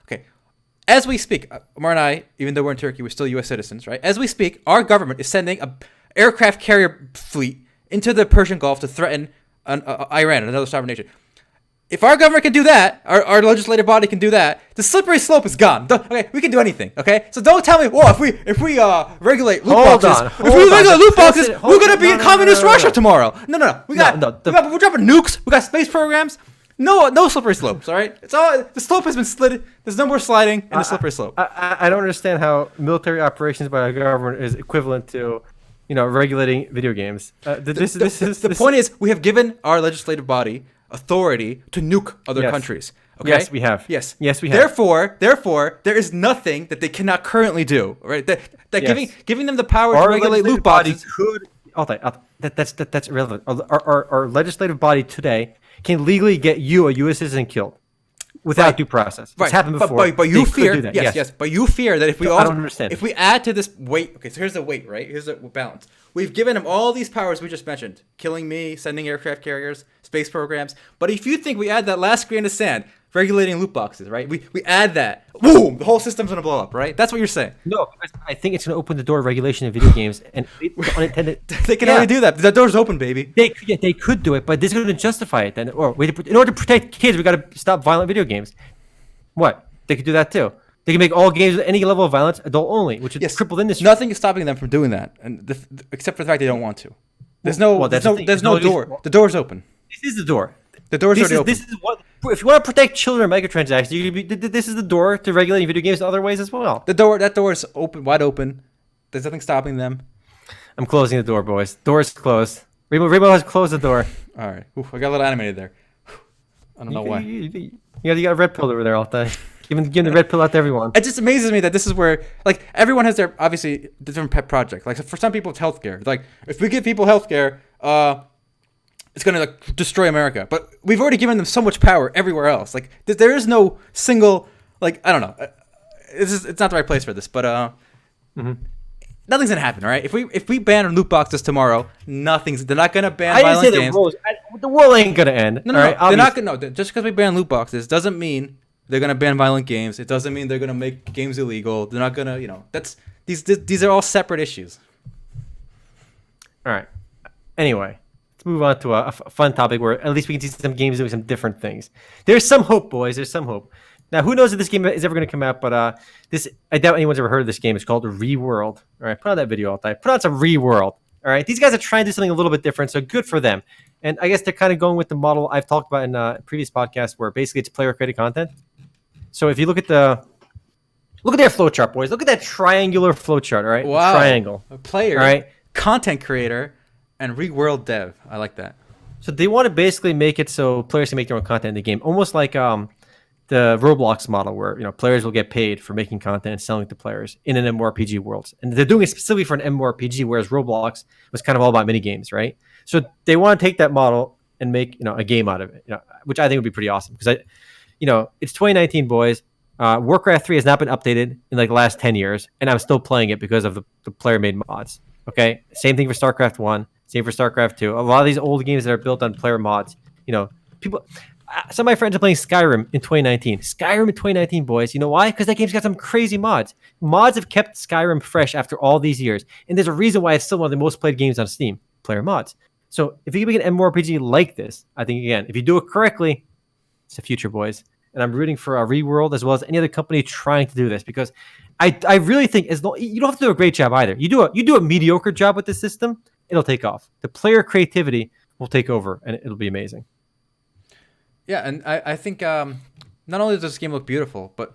Okay. As we speak, Omar and I, even though we're in Turkey, we're still U.S. citizens, right? As we speak, our government is sending a aircraft carrier fleet into the Persian Gulf to threaten Iran, another sovereign nation. If our government can do that, our legislative body can do that, the slippery slope is gone. Okay, we can do anything. Okay, so don't tell me, if we regulate loot boxes, we're gonna be in communist Russia tomorrow. No. We're dropping nukes. We got space programs. No slippery slopes. All right, the slope has been slid. There's no more sliding in the slippery slope. I don't understand how military operations by a government is equivalent to regulating video games. The point is, we have given our legislative body authority to nuke other countries. Okay? Yes, we have. Yes, we have. Therefore, there is nothing that they cannot currently do. Right? Giving them the power to regulate loot boxes could. That's irrelevant. Our legislative body today can legally get you, a U.S. citizen, killed without due process. Right. It's happened before. But you fear that. Yes. But you fear that if we I don't understand. If we add to this weight, okay, so here's the weight, right? Here's the balance. We've given him all these powers we just mentioned: killing me, sending aircraft carriers, space programs. But if you think we add that last grain of sand, regulating loot boxes, right? We add that, boom, the whole system's gonna blow up, right? That's what you're saying. No, I think it's gonna open the door to regulation of video games, and unintended. They can only do that. The door's open, baby. They could do it, but this is gonna justify it then. Or in order to protect kids, we gotta stop violent video games. What? They could do that too. They can make all games with any level of violence adult only, which would cripple the industry. Nothing is stopping them from doing that, and except for the fact they don't want to. There's no door. The door's open. This is the door. The door's already open. This is what. If you want to protect children from microtransactions, this is the door to regulating video games in other ways as well. That door is open, wide open. There's nothing stopping them. I'm closing the door, boys. Door's closed. Rainbow has closed the door. All right. Oof, I got a little animated there. I don't know why. You got a red pill over there, Altay. Giving the red pill out to everyone. It just amazes me that this is where, like, everyone has their, obviously, different pet project. Like, for some people, it's healthcare. Like, if we give people healthcare, it's going to, like, destroy America. But we've already given them so much power everywhere else. Like, there is no single, like, I don't know. It's not the right place for this, but nothing's going to happen, all right? If we ban loot boxes tomorrow, they're not going to ban violent games. The world ain't going to end. No, they're not going to. Just because we ban loot boxes doesn't mean they're gonna ban violent games. It doesn't mean they're gonna make games illegal. They're not gonna, that's these are all separate issues. All right. Anyway, let's move on to a fun topic where at least we can see some games doing some different things. There's some hope, boys. There's some hope. Now, who knows if this game is ever going to come out? But I doubt anyone's ever heard of this game. It's called ReWorld. All right, put on that video all the time. Put on some ReWorld. All right, these guys are trying to do something a little bit different, so good for them. And I guess they're kind of going with the model I've talked about in previous podcasts, where basically it's player-created content. So if you look at their flowchart, boys. Look at that triangular flowchart. All right, wow. Triangle. A player, all right, content creator, and ReWorld dev. I like that. So they want to basically make it so players can make their own content in the game, almost like the Roblox model, where players will get paid for making content and selling it to players in an MMORPG world. And they're doing it specifically for an MMORPG, whereas Roblox was kind of all about mini games, right? So they want to take that model and make a game out of it, which I think would be pretty awesome because it's 2019, boys. Warcraft 3 has not been updated in like the last 10 years, and I'm still playing it because of the player-made mods. Okay, same thing for StarCraft 1, same for StarCraft 2. A lot of these old games that are built on player mods, people. Some of my friends are playing Skyrim in 2019. Skyrim in 2019, boys. You know why? Because that game's got some crazy mods. Mods have kept Skyrim fresh after all these years, and there's a reason why it's still one of the most played games on Steam. Player mods. So if you can make an MMORPG like this, I think again, if you do it correctly, it's the future, boys. And I'm rooting for ReWorld as well as any other company trying to do this because I really think you don't have to do a great job either. You do a mediocre job with the system, it'll take off. The player creativity will take over, and it'll be amazing. Yeah, and I think not only does this game look beautiful, but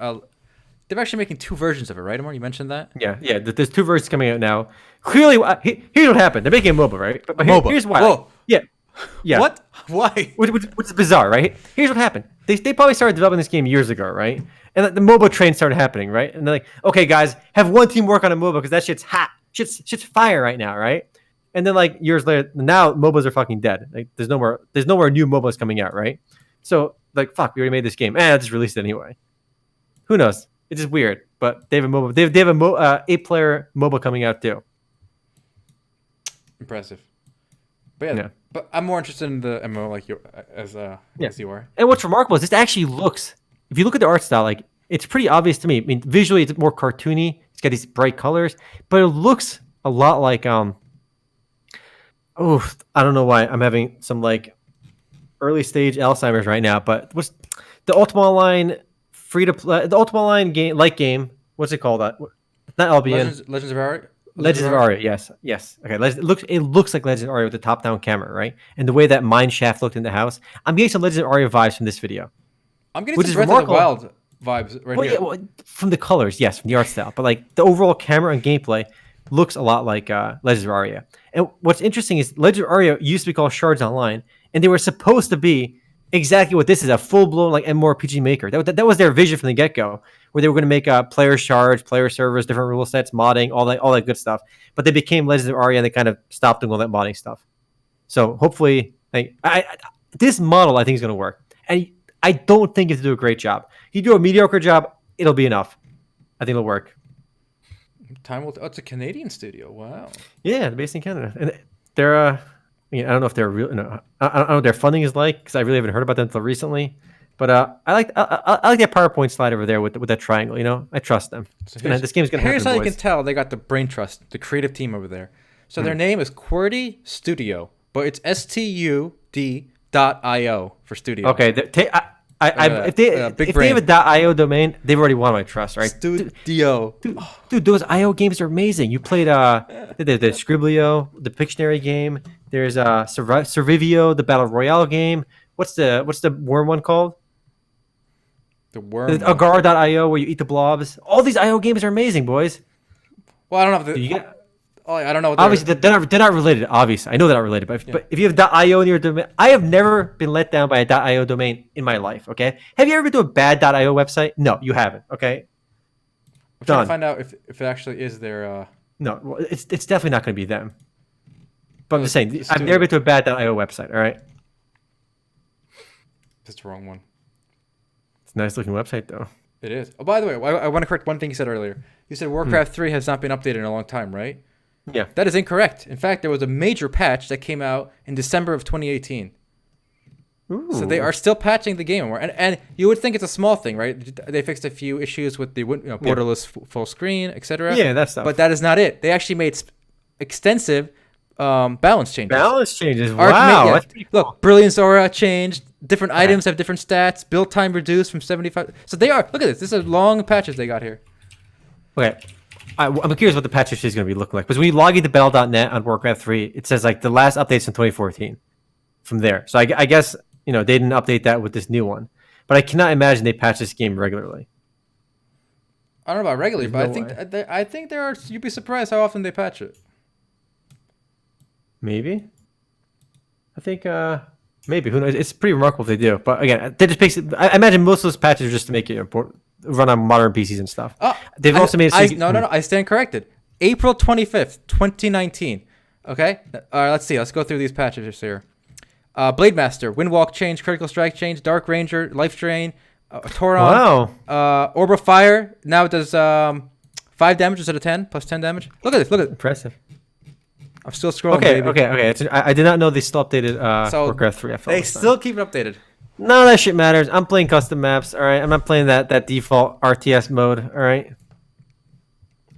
they're actually making 2 versions of it, right, Amor? You mentioned that? Yeah. There's 2 versions coming out now. Clearly, here's what happened. They're making a MOBA, right? But here's why. Whoa. Yeah. What? Why? Which is bizarre, right? Here's what happened. They probably started developing this game years ago, right? And the MOBA train started happening, right? And they're like, okay, guys, have one team work on a MOBA because that shit's hot. Shit's fire right now, right? And then like years later, now MOBAs are fucking dead. Like there's no more new MOBAs coming out, right? So like, fuck, we already made this game. I'll just release it anyway. Who knows? It's just weird. But they have a MOBA. They have a 8-player MOBA coming out too. Impressive. But yeah. But I'm more interested in the MMO like you as you are. And what's remarkable is this actually looks. If you look at the art style, like it's pretty obvious to me. I mean, visually it's more cartoony. It's got these bright colors, but it looks a lot like I don't know why I'm having some like early stage Alzheimer's right now. But what's the Ultima Online free to play? The Ultima Online game. What's it called? Not Albion. Legends of Aria. Legends of Aria, yes. Okay, it looks like Legends of Aria with the top-down camera, right? And the way that mine shaft looked in the house. I'm getting some Legends of Aria vibes from this video. I'm getting some Breath of the Wild vibes here. Yeah, from the colors, yes, from the art style. But like the overall camera and gameplay looks a lot like Legends of Aria. And what's interesting is Legends of Aria used to be called Shards Online, and they were supposed to be exactly what this is, a full-blown like MMORPG maker. That was their vision from the get-go, where they were going to make player shards, player servers, different rule sets, modding, all that good stuff. But they became Legends of Aria, and they kind of stopped doing all that modding stuff. So hopefully, this model I think is going to work. And I don't think you have to do a great job. If you do a mediocre job, it'll be enough. I think it'll work. It's a Canadian studio. Wow. Yeah, they're based in Canada, and they're. I don't know if they're real. I don't know what their funding is like because I really haven't heard about them until recently. But I like that PowerPoint slide over there with that triangle. I trust them. So this game's gonna happen. Here's how boys. you can tell they got the brain trust, the creative team over there. So their name is QWERTY Studio, but it's STUD.io for studio. Okay, if they have a .io domain, they've already won my trust, right? Studio. Dude, those IO games are amazing. You played the Scriblio, the Pictionary game. There's Survivio, the Battle Royale game. What's the worm one called? The worm. Agar.io, where you eat the blobs. All these IO games are amazing, boys. Well, I don't know if Oh, I don't know. What Obviously, they're not related. Obviously, I know they're not related. But if you have .io in your domain, I have never been let down by a .io domain in my life. Okay, have you ever been to a bad .io website? No, you haven't. Okay, I'm trying to find out if it actually is their. No, well, it's definitely not going to be them. But I'm just saying, I've studio. never been to a bad .io website. All right, That's the wrong one. it's a nice looking website though. It is. Oh, by the way, I want to correct one thing you said earlier. You said Warcraft 3 has not been updated in a long time, right? Yeah. That is incorrect. In fact, there was a major patch that came out in December of 2018. Ooh. So they are still patching the game more. And you would think it's a small thing, right? They fixed a few issues with the borderless full screen, etc. Yeah, that's stuff. But that is not it. They actually made extensive balance changes. Balance changes. Arc Wow. yeah. That's pretty cool. Look, Brilliance Aura changed. Different items have different stats. Build time reduced from 75. So they are. Look at this. This is long patches they got here. Okay. I'm curious what the patch history is going to be looking like. Because when you log into Battle.net on Warcraft 3, it says like the last update's in 2014 from there. So I guess, they didn't update that with this new one. But I cannot imagine they patch this game regularly. I don't know about regularly, There's but no I think there are. You'd be surprised how often they patch it. Maybe. I think, maybe. Who knows? It's pretty remarkable if they do. But again, they just makes it, I imagine most of those patches are just to make it important. Run on modern PCs and stuff. They've also made it no. I stand corrected. April 25th, 2019. Okay? All right, let's see. Let's go through these patches here. Blade Master, Windwalk change, Critical Strike change, Dark Ranger, Life Drain, Tauron. Wow. Orb of Fire. Now it does 5 damage instead of 10, plus 10 damage. Look at this. Look at it. Impressive. I'm still scrolling, Okay. baby. I did not know they still updated Warcraft 3. They still keep it updated. None of that shit matters. I'm playing custom maps, all right? I'm not playing that default RTS mode, all right?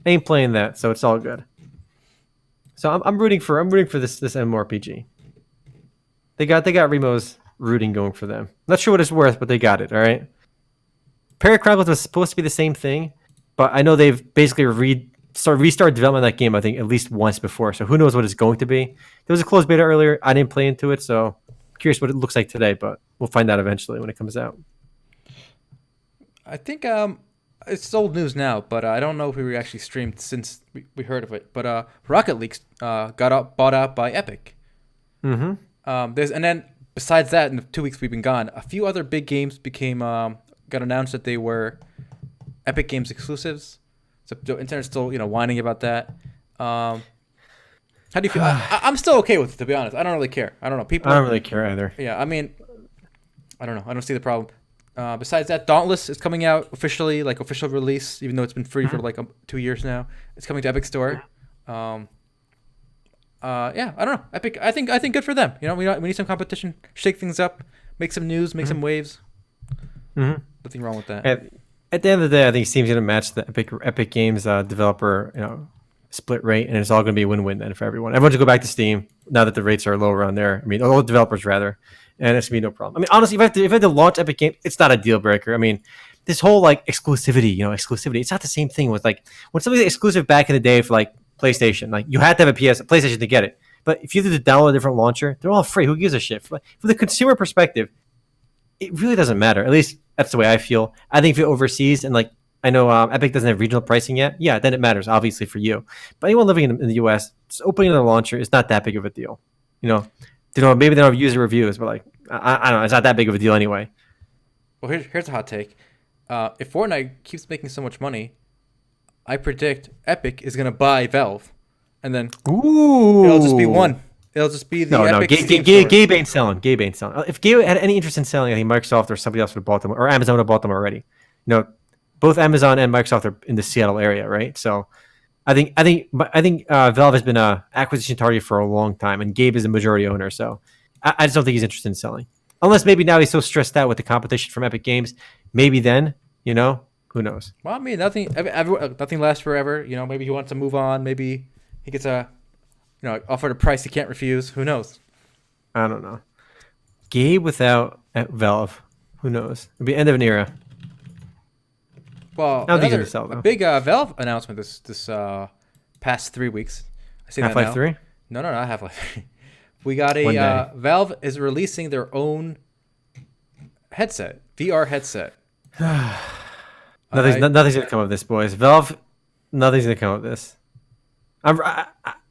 I ain't playing that, so it's all good. So I'm rooting for this MMORPG. They got Remo's rooting going for them. Not sure what it's worth, but they got it, all right? Parrot Chronicles was supposed to be the same thing, but I know they've basically restarted development of that game, I think, at least once before. So who knows what it's going to be. There was a closed beta earlier. I didn't play into it, so curious what it looks like today, but we'll find out eventually when it comes out. I think it's old news now, but I don't know if we actually streamed since we heard of it. But Rocket League got bought out by Epic. Mm-hmm. And then besides that, in the 2 weeks we've been gone, a few other big games got announced that they were Epic Games exclusives. So the internet's still whining about that. How do you feel? I'm still okay with it, to be honest. I don't really care. I don't know. I don't really care either. Yeah, I mean, I don't know. I don't see the problem. Besides that, Dauntless is coming out officially, like official release, even though it's been free for like 2 years now. It's coming to Epic Store. Yeah, I don't know. Epic, I think good for them. We need some competition, shake things up, make some news, make some waves. Mm-hmm. Nothing wrong with that. At the end of the day, I think Steam's going to match the Epic Games developer, split rate, and it's all going to be a win-win then for everyone. Everyone should go back to Steam now that the rates are lower on there. I mean, all the developers rather, and it's going to be no problem. I mean, honestly, if I had to launch Epic Games, it's not a deal breaker. I mean, this whole like exclusivity, it's not the same thing with like when something's exclusive back in the day for like PlayStation. Like you had to have a PlayStation to get it, but if you had to download a different launcher, they're all free. Who gives a shit? From the consumer perspective, it really doesn't matter. At least that's the way I feel. I think if you're overseas and like I know Epic doesn't have regional pricing yet. Yeah, then it matters obviously for you. But anyone living in the US, just opening another launcher is not that big of a deal. Maybe they don't have user reviews, but like I don't know, it's not that big of a deal anyway. Well, here's a hot take. If Fortnite keeps making so much money, I predict Epic is gonna buy Valve, and then it'll just be one. It'll just be the Epic Steam store. Gabe ain't selling. If Gabe had any interest in selling, I think Microsoft or somebody else would have bought them, or Amazon would have bought them already. Both Amazon and Microsoft are in the Seattle area, right? So, I think Valve has been a acquisition target for a long time, and Gabe is a majority owner. So, I just don't think he's interested in selling, unless maybe now he's so stressed out with the competition from Epic Games. Maybe then, who knows? Well, I mean, nothing lasts forever. Maybe he wants to move on. Maybe he gets offered a price he can't refuse. Who knows? I don't know. Gabe without Valve, who knows? It'll be end of an era. Well, a big Valve announcement this past 3 weeks. I say Half-Life 3? No, not Half-Life 3. We got a Valve is releasing their own headset, VR headset. Nothing's gonna come of this, boys. Valve, nothing's gonna come of this.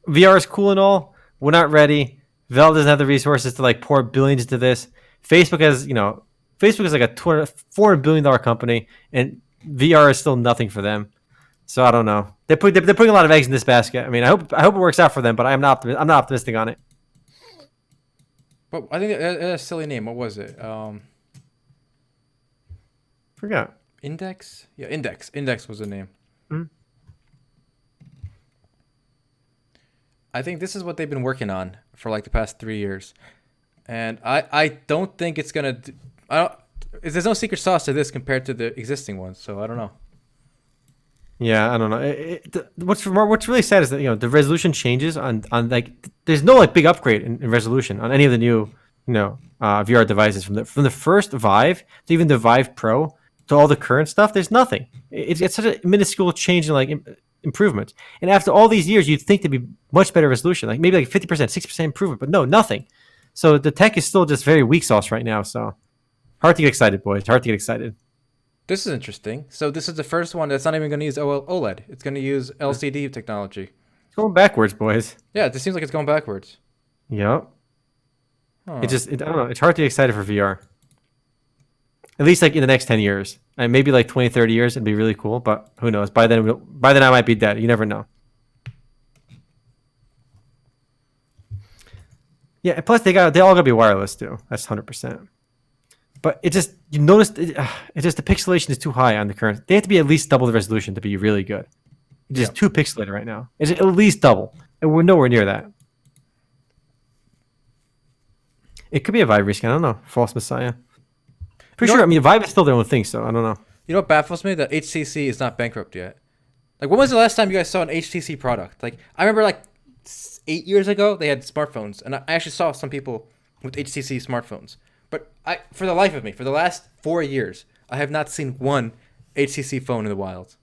VR is cool and all. We're not ready. Valve doesn't have the resources to like pour billions into this. Facebook has, Facebook is like a $400 billion company, and VR is still nothing for them. So I don't know. They're putting a lot of eggs in this basket. I mean, I hope it works out for them, but I'm not optimistic on it. But I think that's a silly name. What was it? Forgot. Index? Yeah, Index. Index was the name. Hmm. I think this is what they've been working on for like the past 3 years. And I don't think it's going to... There's no secret sauce to this compared to the existing ones, so I don't know. Yeah, I don't know. What's really sad is that the resolution changes on like there's no like big upgrade in resolution on any of the new VR devices from the first Vive to even the Vive Pro to all the current stuff. There's nothing. It's such a minuscule change in like improvement. And after all these years, you'd think there'd be much better resolution, like maybe like 50%, 60% improvement, but no, nothing. So the tech is still just very weak sauce right now. So hard to get excited, boys. Hard to get excited. This is interesting. So this is the first one that's not even going to use OLED. It's going to use LCD technology. It's going backwards, boys. Yeah, this seems like it's going backwards. Yep. Huh. I don't know. It's hard to get excited for VR. At least like in the next 10 years. And maybe like 20, 30 years, it'd be really cool. But who knows? By then I might be dead. You never know. Yeah, and plus they all gotta be wireless too. That's 100%. But it just the pixelation is too high on the current. They have to be at least double the resolution to be really good. It's just too pixelated right now. It's at least double, and we're nowhere near that. It could be a Vive reskin. I don't know. False Messiah. Pretty sure. I mean, Vive is still their own thing, so I don't know. You know what baffles me? That HTC is not bankrupt yet. Like, when was the last time you guys saw an HTC product? Like, I remember like 8 years ago they had smartphones, and I actually saw some people with HTC smartphones. But for the life of me, for the last 4 years, I have not seen one HTC phone in the wild.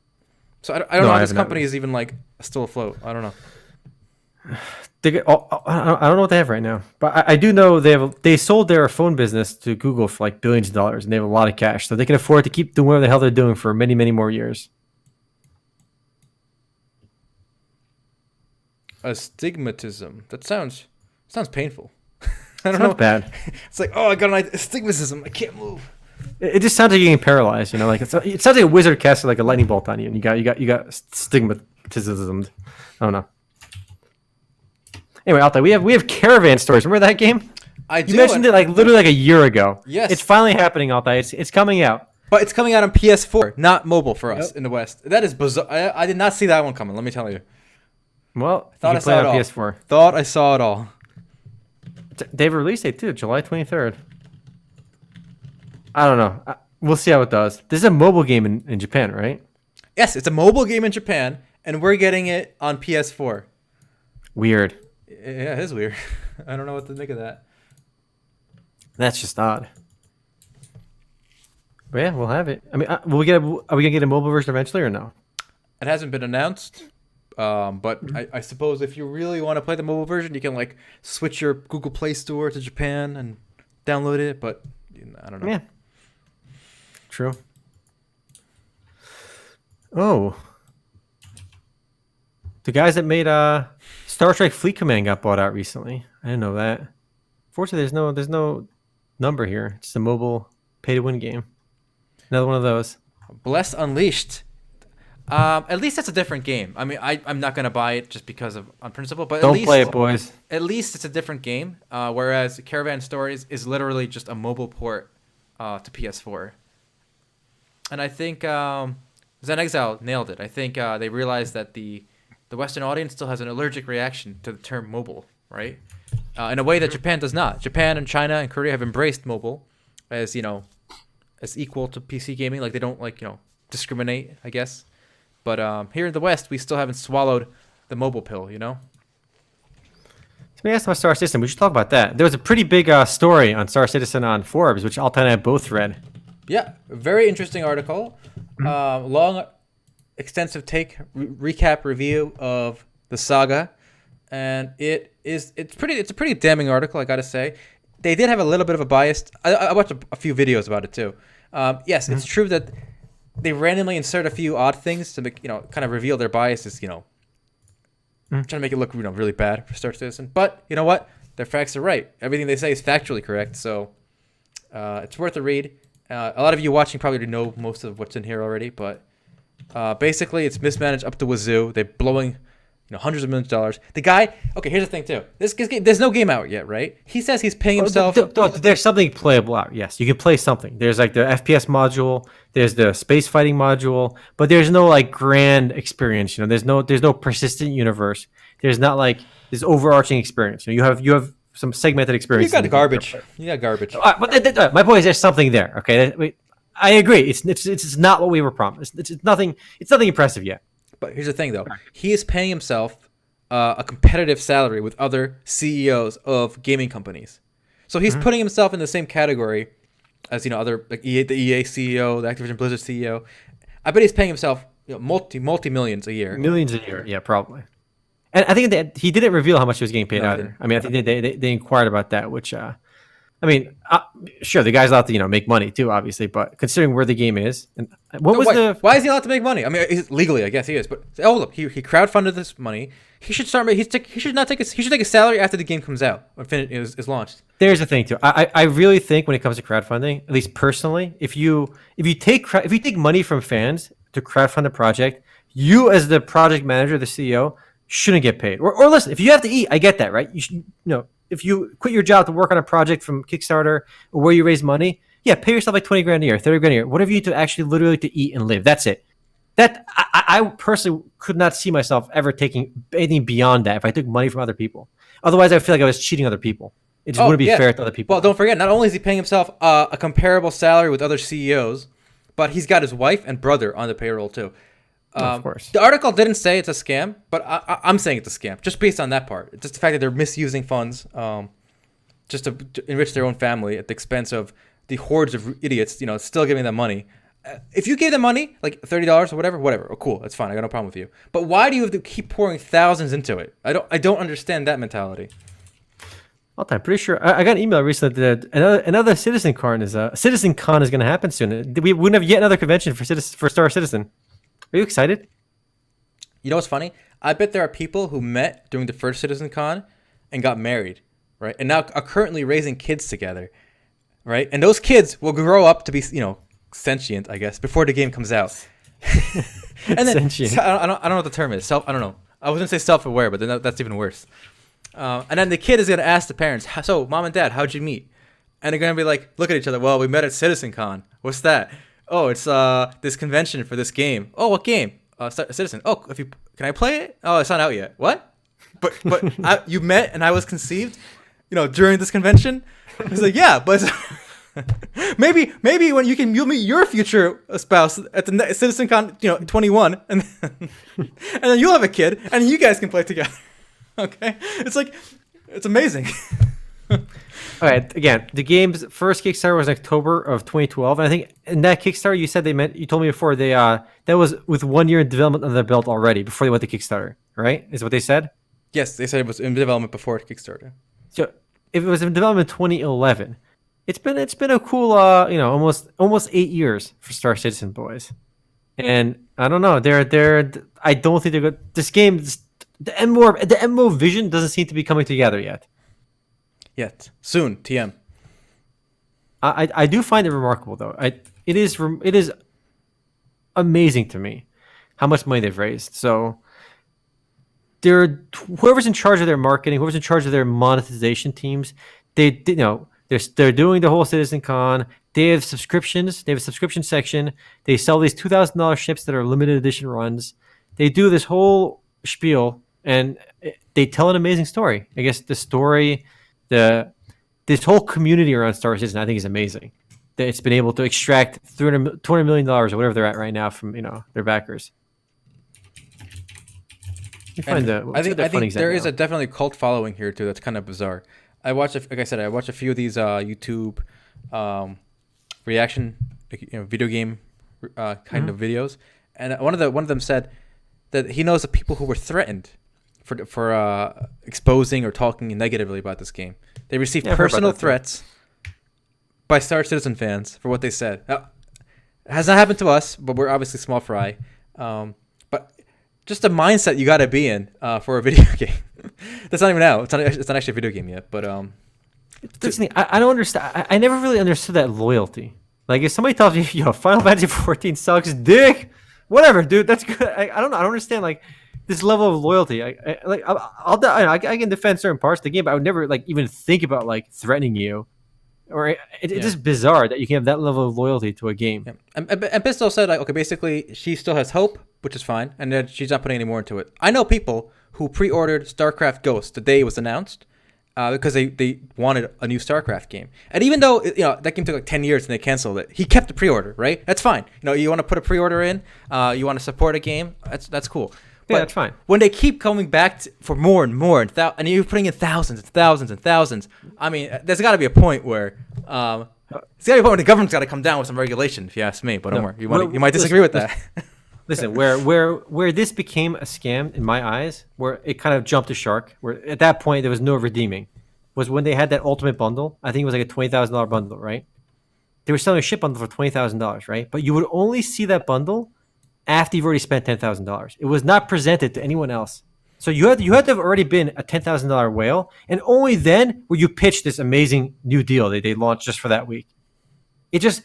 So I don't know how this company is even like still afloat. I don't know. I don't know what they have right now, but I do know they sold their phone business to Google for like billions of dollars, and they have a lot of cash, so they can afford to keep doing whatever the hell they're doing for many, many more years. Astigmatism. That sounds painful. I don't know. Bad. It's like, oh, I got an astigmatism. I can't move. It just sounds like you're getting paralyzed. Like it sounds like a wizard casted like a lightning bolt on you, and you got stigmatism. I don't know. Anyway, Altay, we have Caravan Stories. Remember that game? You mentioned it like literally like a year ago. Yes. It's finally happening, Altay. It's coming out. But it's coming out on PS4, not mobile for us in the West. That is bizarre. I did not see that one coming. Let me tell you. Well, Thought I saw it all. PS4. Thought I saw it all. They have a release date too, July 23rd. I don't know. We'll see how it does. This is a mobile game in Japan, right? Yes, it's a mobile game in Japan, and we're getting it on PS4. Weird. Yeah, it is weird. I don't know what to make of that. That's just odd. But yeah, we'll have it. I mean, are we gonna get a mobile version eventually or no? It hasn't been announced. But I suppose if you really want to play the mobile version, you can like switch your Google Play Store to Japan and download it. But I don't know. Yeah. True. Oh. The guys that made Star Trek Fleet Command got bought out recently. I didn't know that. Fortunately, there's no number here. It's a mobile pay-to-win game. Another one of those. Blessed Unleashed. At least that's a different game. I mean, I'm not gonna buy it just because of on principle, but don't play it, boys. At least it's a different game. Whereas Caravan Stories is literally just a mobile port to PS4. And I think Zen Exile nailed it. I think they realized that the Western audience still has an allergic reaction to the term mobile, right? In a way that Japan does not. Japan and China and Korea have embraced mobile as as equal to PC gaming. Like they don't discriminate, I guess. But here in the West, we still haven't swallowed the mobile pill, So we asked about Star Citizen. We should talk about that. There was a pretty big story on Star Citizen on Forbes, which Altay and I both read. Yeah, very interesting article. Long, extensive recap review of the saga, and it's a pretty damning article, I gotta say. They did have a little bit of a bias. I watched a few videos about it too. Yes, it's true that they randomly insert a few odd things to make, kind of reveal their biases, trying to make it look really bad for Star Citizen. But you know what? Their facts are right. Everything they say is factually correct. So it's worth a read. A lot of you watching probably already know most of what's in here already, but basically it's mismanaged up the wazoo. They're blowing hundreds of millions of dollars. The guy, okay, here's the thing too. This game, there's no game out yet, right? He says he's paying himself. There's something playable out. Yes, you can play something. There's like the FPS module. There's the space fighting module, but there's no like grand experience. There's no persistent universe. There's not like this overarching experience. You have some segmented experience. You got garbage. You got garbage. But my point is, there's something there. Okay, I agree. It's not what we were promised. It's nothing. It's nothing impressive yet. But here's the thing, though. He is paying himself a competitive salary with other CEOs of gaming companies. So he's putting himself in the same category as other like the EA CEO, the Activision Blizzard CEO. I bet he's paying himself multi millions a year. Millions a year, yeah, probably. And I think that he didn't reveal how much he was getting paid either. I mean, I think they inquired about that, which sure, the guy's allowed to make money too, obviously, but considering where the game is, and why is he allowed to make money? I mean, legally, I guess he is, but look, he crowdfunded this money. He should start. He should take a salary after the game comes out or is launched. There's the thing too. I really think when it comes to crowdfunding, at least personally, if you take money from fans to crowdfund a project, you as the project manager, the CEO, shouldn't get paid. Or listen, if you have to eat, I get that, right? You should if you quit your job to work on a project from Kickstarter or where you raise money, yeah, pay yourself like 20 grand a year, 30 grand a year, whatever you need to actually literally to eat and live. That's it. That I personally could not see myself ever taking anything beyond that if I took money from other people. Otherwise, I feel like I was cheating other people. It just wouldn't be fair to other people. Well, don't forget, not only is he paying himself a comparable salary with other CEOs, but he's got his wife and brother on the payroll too. Of course. The article didn't say it's a scam, but I'm saying it's a scam just based on that part. Just the fact that they're misusing funds just to enrich their own family at the expense of the hordes of idiots, still giving them money. If you gave them money, like $30 or whatever, oh, cool, that's fine. I got no problem with you. But why do you have to keep pouring thousands into it? I don't understand that mentality. I'm pretty sure I got an email recently that another CitizenCon is going to happen soon. We wouldn't have yet another convention for Star Citizen. Are you excited? You know what's funny? I bet there are people who met during the first CitizenCon and got married, right? And now are currently raising kids together, right? And those kids will grow up to be, sentient, I guess, before the game comes out. And then sentient. I don't know what the term is. I don't know. I was gonna say self-aware, but then that's even worse. And then the kid is gonna ask the parents, "So, mom and dad, how'd you meet?" And they're gonna be like, look at each other. Well, we met at CitizenCon. What's that? Oh, it's this convention for this game. Oh, what game? Citizen. Oh, can I play it? Oh, it's not out yet. What? But you met and I was conceived, during this convention. He's like, yeah, but maybe when you'll meet your future spouse at the CitizenCon, 21, and then you'll have a kid and you guys can play together. Okay, it's amazing. All right. Again, the game's first Kickstarter was in October of 2012, and I think in that Kickstarter you told me before that was with 1 year in development under their belt already before they went to Kickstarter, right? Is what they said? Yes, they said it was in development before Kickstarter. So if it was in development in 2011, it's been a cool almost 8 years for Star Citizen boys, and I don't know I don't think they're good. This game, the MMO vision doesn't seem to be coming together yet. Soon, TM. I do find it remarkable though. It is amazing to me how much money they've raised. So whoever's in charge of their marketing, whoever's in charge of their monetization teams, they're doing the whole CitizenCon. They have subscriptions. They have a subscription section. They sell these $2,000 ships that are limited edition runs. They do this whole spiel and they tell an amazing story. I guess the story. This whole community around Star Citizen, I think, is amazing. That it's been able to extract $200 million or whatever they're at right now from their backers. I think there is a definitely cult following here too. That's kind of bizarre. I watch a few of these YouTube reaction, video game kind of videos, and one of them said that he knows the people who were threatened for exposing or talking negatively about this game. They received personal threats by Star Citizen fans for what they said. Now, it has not happened to us, but we're obviously small fry. But just the mindset you got to be in for a video game. That's not even out. It's not actually a video game yet. But That's the thing. I don't understand. I never really understood that loyalty. Like if somebody tells me, "Yo, Final Fantasy 14 sucks, dick," whatever, dude. That's good. I don't know. I don't understand like this level of loyalty. I can defend certain parts of the game, but I would never like even think about like threatening you. Or it's just bizarre that you can have that level of loyalty to a game. yeah. And Pistol said like, okay, basically she still has hope, which is fine, and then she's not putting any more into it. I know people who pre-ordered StarCraft Ghost the day it was announced because they wanted a new StarCraft game. And even though that game took like 10 years and they canceled it, he kept the pre-order, right? That's fine. You want to put a pre-order in, you want to support a game, that's cool. Yeah, that's fine. When they keep coming back for more and more, and you're putting in thousands and thousands and thousands, I mean, there's got to be a point where the government's got to come down with some regulation, if you ask me. But don't worry, you might disagree with that. Listen, where this became a scam in my eyes, where it kind of jumped the shark, where at that point there was no redeeming, was when they had that ultimate bundle. I think it was like a $20,000 bundle, right? They were selling a ship bundle for $20,000, right? But you would only see that bundle after you've already spent $10,000. It was not presented to anyone else. So you had to have already been a $10,000 whale, and only then will you pitch this amazing new deal that they launched just for that week. It just,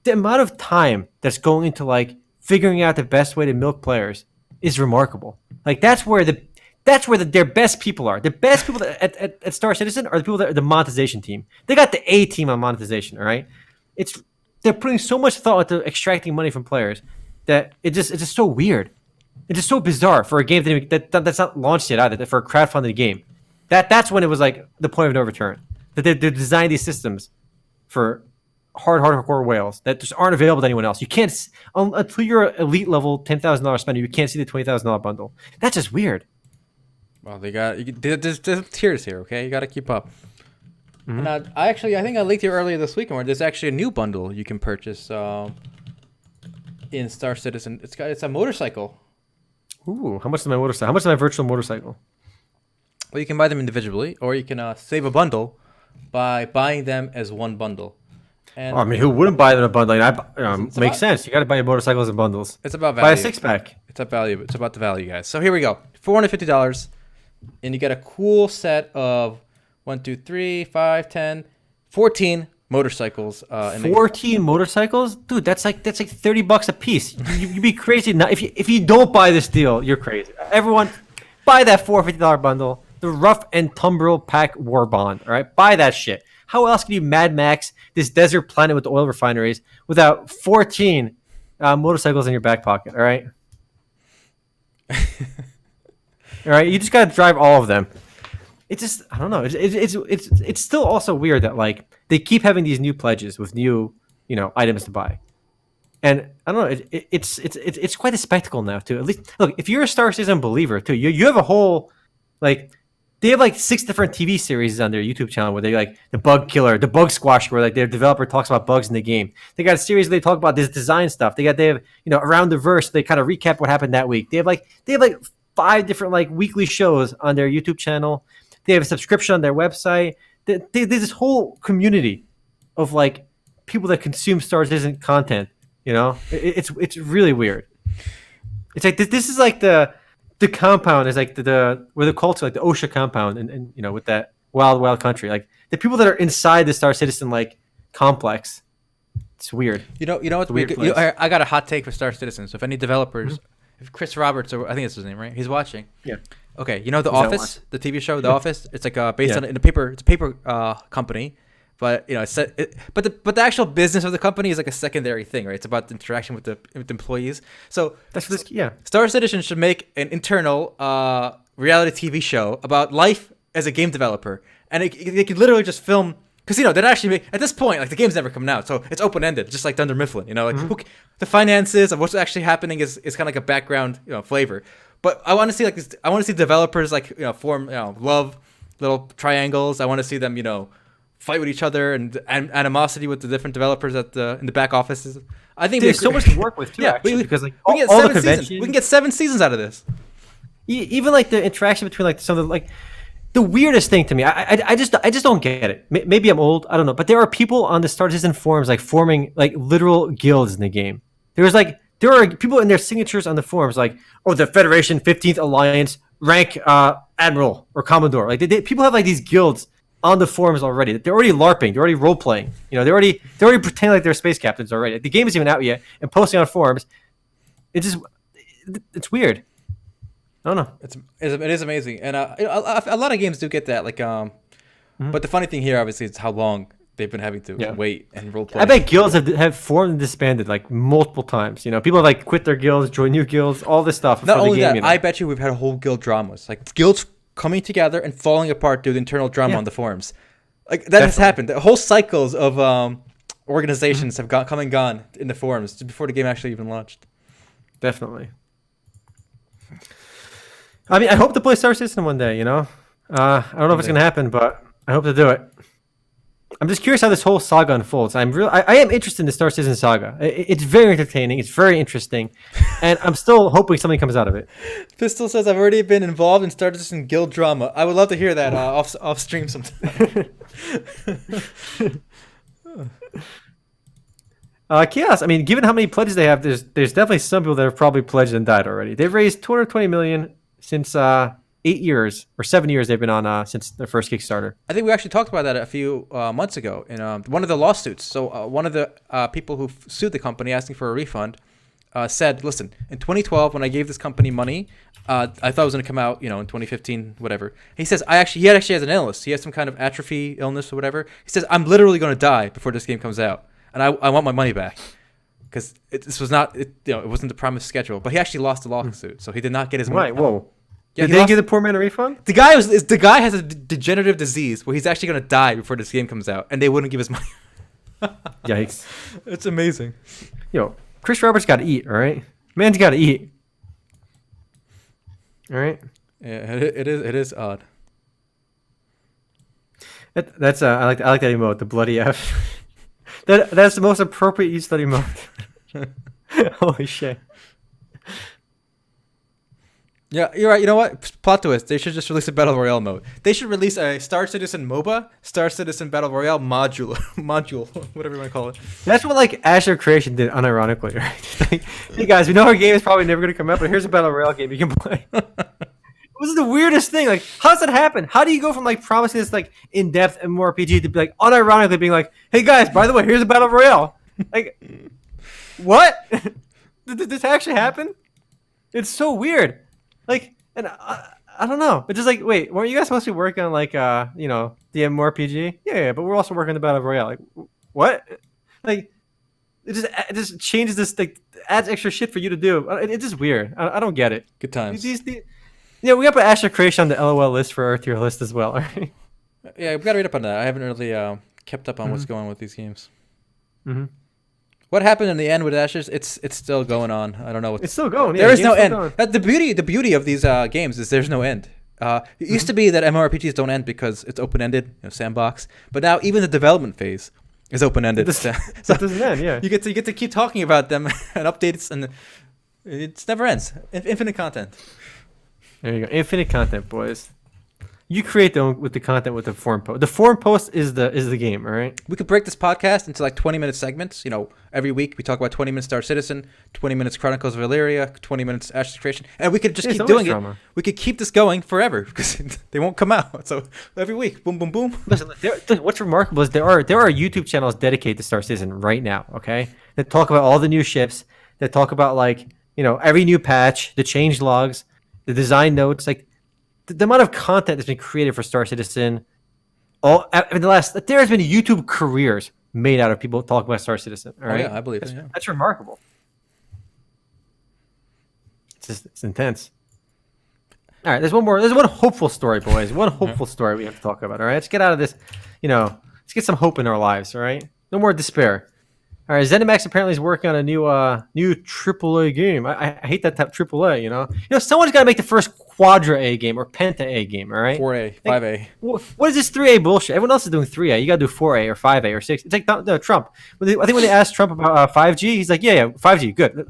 the amount of time that's going into like figuring out the best way to milk players is remarkable. Like that's where their best people are. The best people at Star Citizen are the people that are the monetization team. They got the A team on monetization, all right? They're putting so much thought into extracting money from players that it's just so weird. It's just so bizarre for a game that's not launched yet either, for a crowdfunded game. That's when it was like the point of no return. That they're designing these systems for hardcore whales that just aren't available to anyone else. You can't, until you're an elite level $10,000 spender, you can't see the $20,000 bundle. That's just weird. Well, there's tiers here, okay? You got to keep up. Mm-hmm. And I think I leaked here earlier this weekend where there's actually a new bundle you can purchase in Star Citizen. It's a motorcycle. Ooh, how much is my motorcycle? How much is my virtual motorcycle? Well, you can buy them individually, or you can save a bundle by buying them as one bundle. And I mean, who wouldn't buy them in a bundle? Makes sense. You got to buy your motorcycles in bundles. It's about value. Buy a six-pack. It's about the value, guys. So here we go. $450, and you get a cool set of 1, 2, 3, 5, 10, 14 motorcycles. 14 motorcycles, dude. That's like $30 a piece. You'd be crazy now if you don't buy this deal. You're crazy. Everyone, buy that $450 bundle. The Rough and Tumbril Pack War Bond. All right, buy that shit. How else can you Mad Max this desert planet with the oil refineries without 14 motorcycles in your back pocket? All right. All right, you just gotta drive all of them. It's just, I don't know. It's still also weird that like they keep having these new pledges with new items to buy, and I don't know. It's quite a spectacle now too. At least look, if you're a Star Citizen believer too, you have a whole like they have like 6 different TV series on their YouTube channel where they like the Bug Killer, the Bug Squash, where like their developer talks about bugs in the game. They got a series where they talk about this design stuff. They have around the verse. They kind of recap what happened that week. They have like 5 different like weekly shows on their YouTube channel. They have a subscription on their website. There's this whole community of like people that consume Star Citizen content. It's really weird. It's like this is like the compound is like the where the culture, like the OSHA compound, and with that wild country, like the people that are inside the Star Citizen like complex. It's weird. You know what's weird? I got a hot take for Star Citizen. So if any developers, if Chris Roberts, or I think that's his name, right? He's watching. Yeah. Okay, The Office, the TV show, The Office. It's like based on in a paper. It's a paper company, but but the actual business of the company is like a secondary thing, right? It's about the interaction with the employees. So that's this. Yeah. Star Citizen should make an internal reality TV show about life as a game developer, and they could literally just film. Because they'd actually make at this point like the game's never coming out, so it's open ended, just like Dunder Mifflin. The finances of what's actually happening is kind of like a background flavor. But I want to see I want to see developers form love little triangles. I want to see them fight with each other and animosity with the different developers in the back offices. I think there's so much to work with too. Yeah, because like we can get 7 seasons. We can get 7 seasons out of this. Even like the interaction between like some of the like. The weirdest thing to me, I just don't get it. Maybe I'm old, I don't know. But there are people on the Star Citizen forums like forming like literal guilds in the game. There's like there are people in their signatures on the forums like, oh, the Federation 15th Alliance rank Admiral or Commodore. Like people have like these guilds on the forums already. They're already LARPing. They're already role playing. You know, they're already pretending like they're space captains already. Like, the game isn't even out yet, and posting on forums. It's weird. I don't know. It is amazing, and a lot of games do get that. Like, but the funny thing here, obviously, is how long they've been having to wait and role play. I bet guilds have formed and disbanded like multiple times. You know, people have like quit their guilds, join new guilds, all this stuff. Not only that, I bet you we've had whole guild dramas, like guilds coming together and falling apart due to internal drama on the forums. Like that has happened. The whole cycles of organizations have come and gone in the forums before the game actually even launched. Definitely. I mean, I hope to play Star Citizen one day. You know, I don't know if it's gonna happen, but I hope to do it. I'm just curious how this whole saga unfolds. I am interested in the Star Citizen saga. It's very entertaining. It's very interesting, and I'm still hoping something comes out of it. Pistol says, "I've already been involved in Star Citizen guild drama. I would love to hear that off stream sometime." Chaos. I mean, given how many pledges they have, there's definitely some people that have probably pledged and died already. They've raised 220 million since 8 years or 7 years they've been on since their first Kickstarter. I think we actually talked about that a few months ago in one of the lawsuits. So one of the people who sued the company asking for a refund said, "Listen, in 2012 when I gave this company money, I thought it was going to come out, in 2015, whatever." He says, he actually has an illness. He has some kind of atrophy illness or whatever. He says, "I'm literally going to die before this game comes out, and I want my money back." Because this was not, it wasn't the promised schedule. But he actually lost the lawsuit, so he did not get his money. Right, whoa. Yeah, did they give the poor man a refund? The guy has a degenerative disease where he's actually going to die before this game comes out, and they wouldn't give his money. Yikes. It's amazing. Chris Roberts got to eat, all right? Man's got to eat. All right? Yeah, it is odd. That's I like that emote, the bloody F. That's the most appropriate use of that emote. Holy shit. Yeah, you're right. You know what? Plot twist. They should just release a Battle Royale mode. They should release a Star Citizen MOBA, Star Citizen Battle Royale module, whatever you want to call it. That's what like Azure Creation did unironically, right? Like, hey guys, we know our game is probably never going to come out, but here's a Battle Royale game you can play. It was the weirdest thing. Like, how does that happen? How do you go from like promising this like in-depth MMORPG to be like unironically being like, hey guys, by the way, here's a Battle Royale? Like, what? Did this actually happen? It's so weird. Like, and I don't know. It's just like, wait, weren't you guys supposed to be working on like, the MMORPG? Yeah, but we're also working on the Battle Royale. Like, what? Like, it just changes this, like, adds extra shit for you to do. It's just weird. I don't get it. Good times. We got to put Azure Creation on the LOL list for our tier list as well. Right? Yeah, we got to read up on that. I haven't really kept up on what's going on with these games. Mm-hmm. What happened in the end with Ashes? It's still going on. I don't know. It's still going. There is no end. The beauty of these games is there's no end. It used to be that MMORPGs don't end because it's open-ended, sandbox. But now even the development phase is open-ended. So it doesn't end. Yeah. You get to keep talking about them and updates, and it never ends. Infinite content. There you go. Infinite content, boys. You create them with the content with the forum post. The forum post is the game, all right? We could break this podcast into like 20-minute segments. Every week we talk about 20 minutes Star Citizen, 20 minutes Chronicles of Valeria, 20 minutes Ashes Creation, and we could just keep doing it. We could keep this going forever because they won't come out. So every week, boom, boom, boom. Listen, what's remarkable is there are YouTube channels dedicated to Star Citizen right now. Okay, that talk about all the new ships. That talk about like every new patch, the change logs, the design notes, like. The amount of content that's been created for Star Citizen, there has been YouTube careers made out of people talking about Star Citizen. All right? Oh, yeah, I believe it. Yeah. That's remarkable. It's intense. All right, there's one hopeful story, boys. One hopeful story we have to talk about. All right, let's get out of this. Let's get some hope in our lives. All right, no more despair. All right, Zenimax apparently is working on a new AAA game. I hate that type AAA. Someone's got to make the first Quadra A game or Penta A game. All right, 4A, 5A. What is this 3A bullshit? Everyone else is doing 3A. You got to do 4A or 5A or 6. It's like Trump. I think when they asked Trump about 5G, he's like, yeah, 5G, good.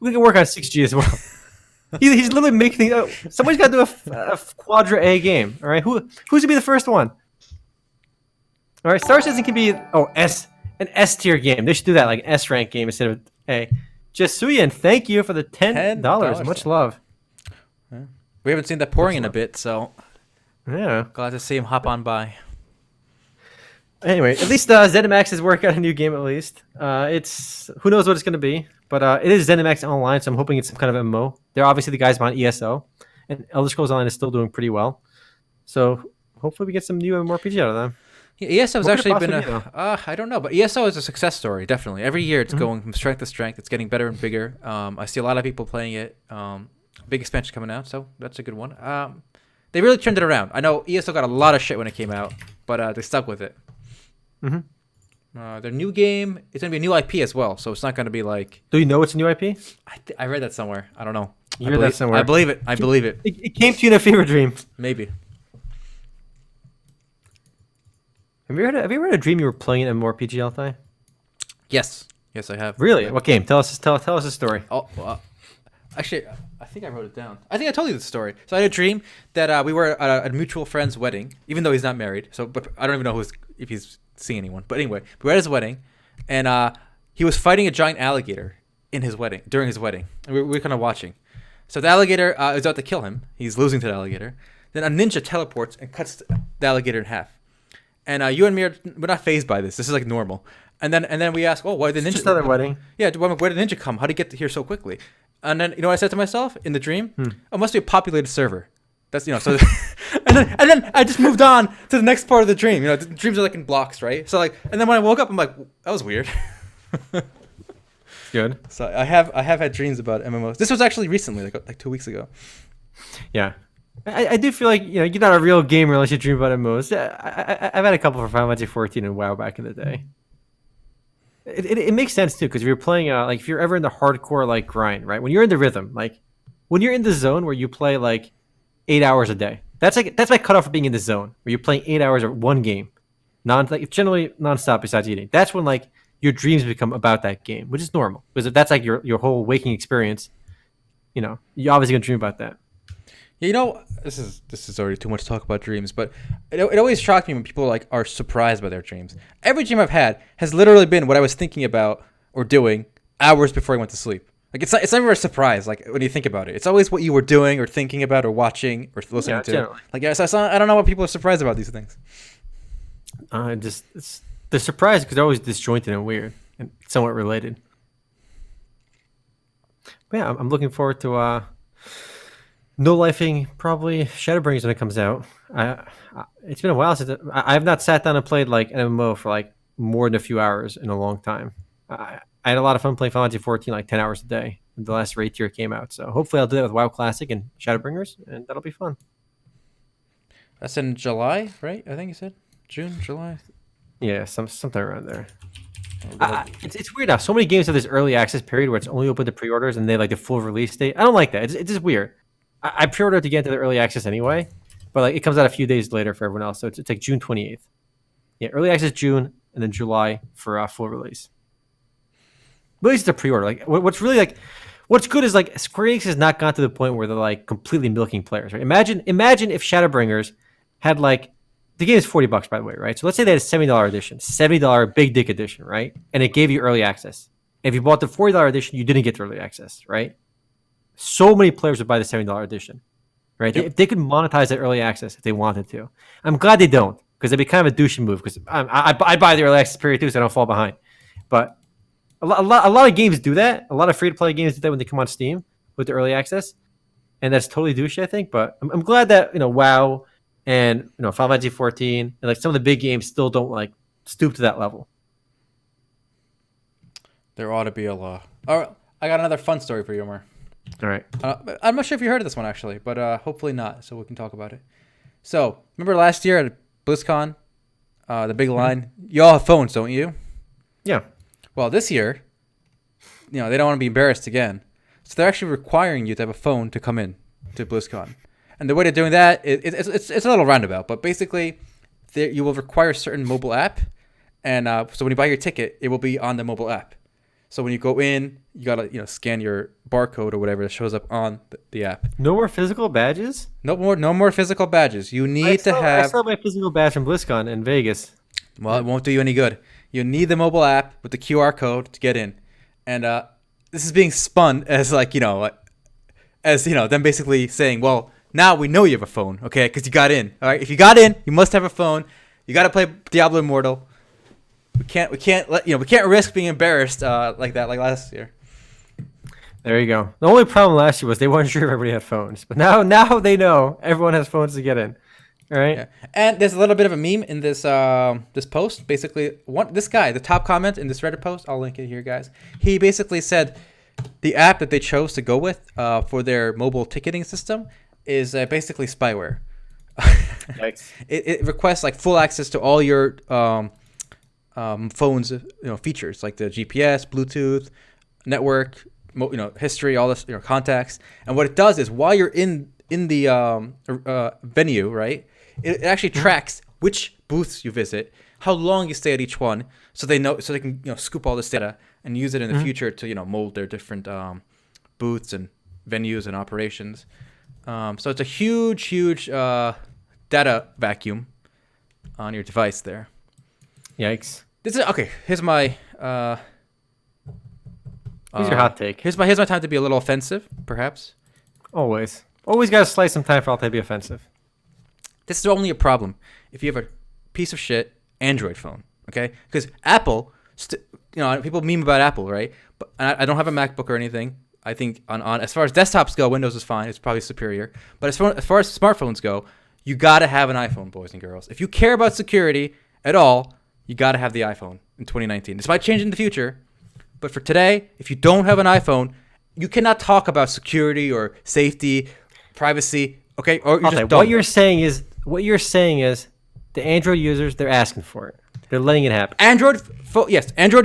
We can work on 6G as well. He's literally making. Somebody's got to do a Quadra A game. All right, who's gonna be the first one? All right, Star Citizen can be an S tier game. They should do that like an S rank game instead of A. Jasuyan, thank you for the $10. $10. Much love. We haven't seen that pouring in a bit, so Yeah. glad to see him hop on by. Anyway, at least Zenimax is working on a new game. At least it's who knows what it's going to be, but it is Zenimax Online, so I'm hoping it's some kind of MMO. They're obviously the guys behind ESO, and Elder Scrolls Online is still doing pretty well. So hopefully we get some new MMORPG out of them. Yeah, ESO has What could it actually been possibly I don't know, but ESO is a success story, definitely. Every year it's going from strength to strength. It's getting better and bigger. I see a lot of people playing it. Big expansion coming out, so that's a good one. They really turned it around. I know ESO got a lot of shit when it came out, but they stuck with it. Their new game, it's going to be a new IP as well, so it's not going to be like... Do you know it's a new IP? I read that somewhere. I don't know. You read that somewhere? I believe it. I believe it. It came to you in a fever dream. Maybe. Have you ever had a dream you were playing an MMORPG, Altay? Yes. Yes, I have. Really? What game? Tell us the story. Oh, actually, I think I wrote it down. I think I told you the story. So I had a dream that we were at a mutual friend's wedding, even though he's not married. So, but I don't even know if he's seeing anyone. But anyway, we were at his wedding, and he was fighting a giant alligator during his wedding, and we were kind of watching. So the alligator is about to kill him. He's losing to the alligator. Then a ninja teleports and cuts the alligator in half. And you and me we're not fazed by this. This is like normal. And then we ask, why did the ninja? Just another wedding. Yeah, where did ninja come? How did he get here so quickly? And then you know what I said to myself in the dream? It must be a populated server. That's so. and then I just moved on to the next part of the dream. You know, the dreams are like in blocks, right? So like, and then when I woke up, I'm like, that was weird. Good. So I have had dreams about MMOs. This was actually recently, like 2 weeks ago. Yeah. I do feel like you're not a real gamer unless you dream about MMOs. I've had a couple for Final Fantasy 14 and WoW back in the day. It makes sense too, because if you're playing like if you're ever in the hardcore like grind, right? When you're in the rhythm, like when you're in the zone where you play like 8 hours a day, that's my cutoff for being in the zone where you're playing 8 hours of one game, generally nonstop besides eating. That's when like your dreams become about that game, which is normal because if that's like your whole waking experience, you're obviously gonna dream about that. Yeah, this is already too much to talk about dreams, but it always shocked me when people like are surprised by their dreams. Every dream I've had has literally been what I was thinking about or doing hours before I went to sleep. Like it's never a surprise. Like when you think about it, it's always what you were doing or thinking about or watching or listening to. Generally. Like I don't know what people are surprised about these things. They're surprised because they're always disjointed and weird and somewhat related. But yeah, I'm looking forward to no lifing probably Shadowbringers when it comes out. It's been a while since I have not sat down and played like an MMO for like more than a few hours in a long time. I had a lot of fun playing Final Fantasy 14 like 10 hours a day when the last raid tier came out. So hopefully I'll do that with WoW Classic and Shadowbringers, and that'll be fun. That's in July, right? I think you said June, July. Yeah, something around there. It's weird now. So many games have this early access period where it's only open to pre-orders and they like the full release date. I don't like that. It's just weird. I pre-ordered to get into the early access anyway, but like it comes out a few days later for everyone else. So it's like June 28th. Yeah, early access June and then July for full release. But at least it's a pre-order. Like what's good is like Square Enix has not gone to the point where they're like completely milking players. Right? Imagine if Shadowbringers had like the game is $40 by the way, right? So let's say they had a $70 edition, $70 big dick edition, right? And it gave you early access. And if you bought the $40 edition, you didn't get the early access, right? So many players would buy the $70 edition, right? Yep. If they could monetize that early access if they wanted to. I'm glad they don't, because it'd be kind of a douchey move. Because I buy the early access period too, so I don't fall behind. But a lot of games do that. A lot of free-to-play games do that when they come on Steam with the early access, and that's totally douchey, I think. But I'm glad that WoW and Final Fantasy 14 and like some of the big games still don't like stoop to that level. There ought to be a law. All right, I got another fun story for you, Omar. All right. I'm not sure if you heard of this one actually, but hopefully not, so we can talk about it. So remember last year at BlizzCon, the big line. You all have phones, don't you? Yeah. Well, this year, they don't want to be embarrassed again, so they're actually requiring you to have a phone to come in to BlizzCon. And the way they're doing that, it's a little roundabout, but basically, you will require a certain mobile app, and so when you buy your ticket, it will be on the mobile app. So when you go in, you gotta scan your barcode or whatever that shows up on the app. No more physical badges? No more physical badges. You need to have. I saw my physical badge from BlizzCon in Vegas. Well, it won't do you any good. You need the mobile app with the QR code to get in, and this is being spun as like, as them basically saying, well, now we know you have a phone, okay? Because you got in. All right, if you got in, you must have a phone. You got to play Diablo Immortal. We can't risk being embarrassed like that, like last year. There you go. The only problem last year was they weren't sure if everybody had phones, but now they know everyone has phones to get in. All right. Yeah. And there's a little bit of a meme in this this post. Basically, this guy, the top comment in this Reddit post, I'll link it here, guys. He basically said the app that they chose to go with for their mobile ticketing system is basically spyware. Yikes. It requests like full access to all your phones, features like the GPS, Bluetooth, network, history, all this, contacts. And what it does is while you're in the venue, right, it actually tracks which booths you visit, how long you stay at each one, so they can scoop all this data and use it in the future to mold their different booths and venues and operations. So it's a huge data vacuum on your device there. Yikes. Here's my Here's your hot take. Here's my time to be a little offensive, perhaps. Always got to slice some time for Altay to be offensive. This is only a problem if you have a piece of shit Android phone, okay? Because Apple, people meme about Apple, right? But I don't have a MacBook or anything. I think on as far as desktops go, Windows is fine. It's probably superior. But as far as smartphones go, you gotta have an iPhone, boys and girls. If you care about security at all, you gotta have the iPhone in 2019. This might change in the future, but for today, if you don't have an iPhone, you cannot talk about security or safety, privacy. Okay, or you just don't. What you're saying is the Android users, they're asking for it. They're letting it happen. Android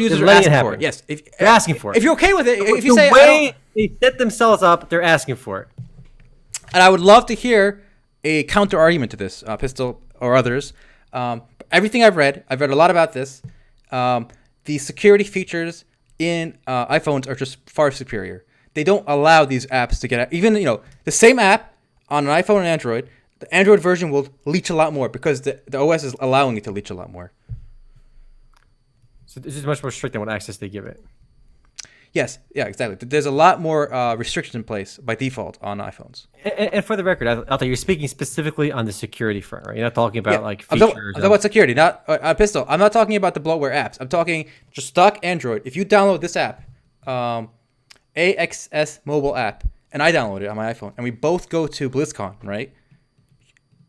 users are asking for it. Yes, they're asking for it. If you're okay with it, if you the say way they set themselves up, they're asking for it. And I would love to hear a counter argument to this, Pistol or others. Everything I've read a lot about this. The security features in iPhones are just far superior. They don't allow these apps to get out. Even the same app on an iPhone and Android, the Android version will leech a lot more because the OS is allowing it to leech a lot more. So this is much more strict than what access they give it. Yes, yeah, exactly. There's a lot more restrictions in place by default on iPhones. And for the record, Altay, you're speaking specifically on the security front, right? You're not talking about features. I'm talking about security, not Pistol. I'm not talking about the bloatware apps. I'm talking just stock Android. If you download this app, AXS mobile app, and I download it on my iPhone, and we both go to BlizzCon, right?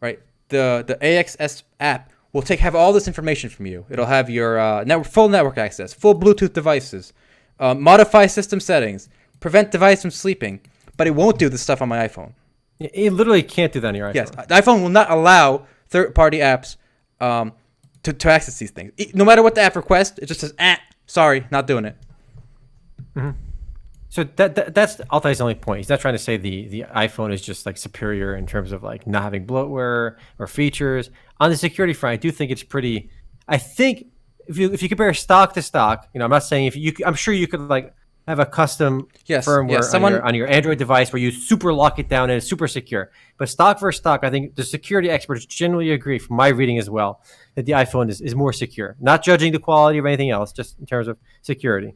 Right. The AXS app will have all this information from you. It'll have your full network access, full Bluetooth devices. Modify system settings, prevent device from sleeping, but it won't do this stuff on my iPhone. It literally can't do that on your iPhone. Yes, the iPhone will not allow third-party apps to access these things. No matter what the app requests, it just says, sorry, not doing it. Mm-hmm. So that's Altay's only point. He's not trying to say the iPhone is just like superior in terms of like not having bloatware or features. On the security front, I do think it's pretty. I think if you compare stock to stock, I'm not saying I'm sure you could like have a custom firmware on your Android device where you super lock it down and it's super secure. But stock versus stock, I think the security experts generally agree, from my reading as well, that the iPhone is more secure. Not judging the quality of anything else, just in terms of security.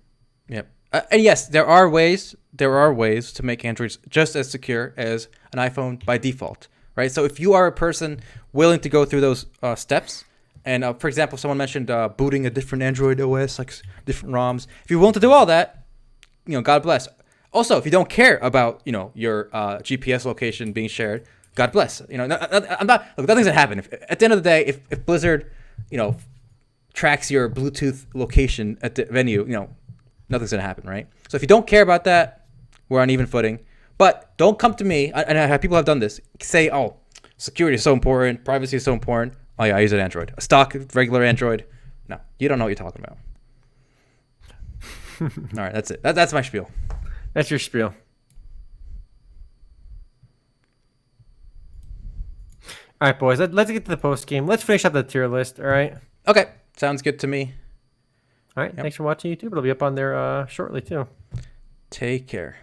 Yep. And yes, there are ways to make Androids just as secure as an iPhone by default, right? So if you are a person willing to go through those steps, and for example, someone mentioned booting a different Android OS, like different ROMs. If you're willing to do all that, God bless. Also, if you don't care about your GPS location being shared, God bless. Nothing's gonna happen. At the end of the day, if Blizzard, tracks your Bluetooth location at the venue, nothing's gonna happen, right? So if you don't care about that, we're on even footing. But don't come to me, and people have done this, say, oh, security is so important, privacy is so important. Oh yeah, I use an Android. A stock, regular Android. No, you don't know what you're talking about. All right, that's it. That's my spiel. That's your spiel. All right, boys, let's get to the post game. Let's finish up the tier list, all right? Okay, sounds good to me. All right, Thanks for watching YouTube. It'll be up on there shortly, too. Take care.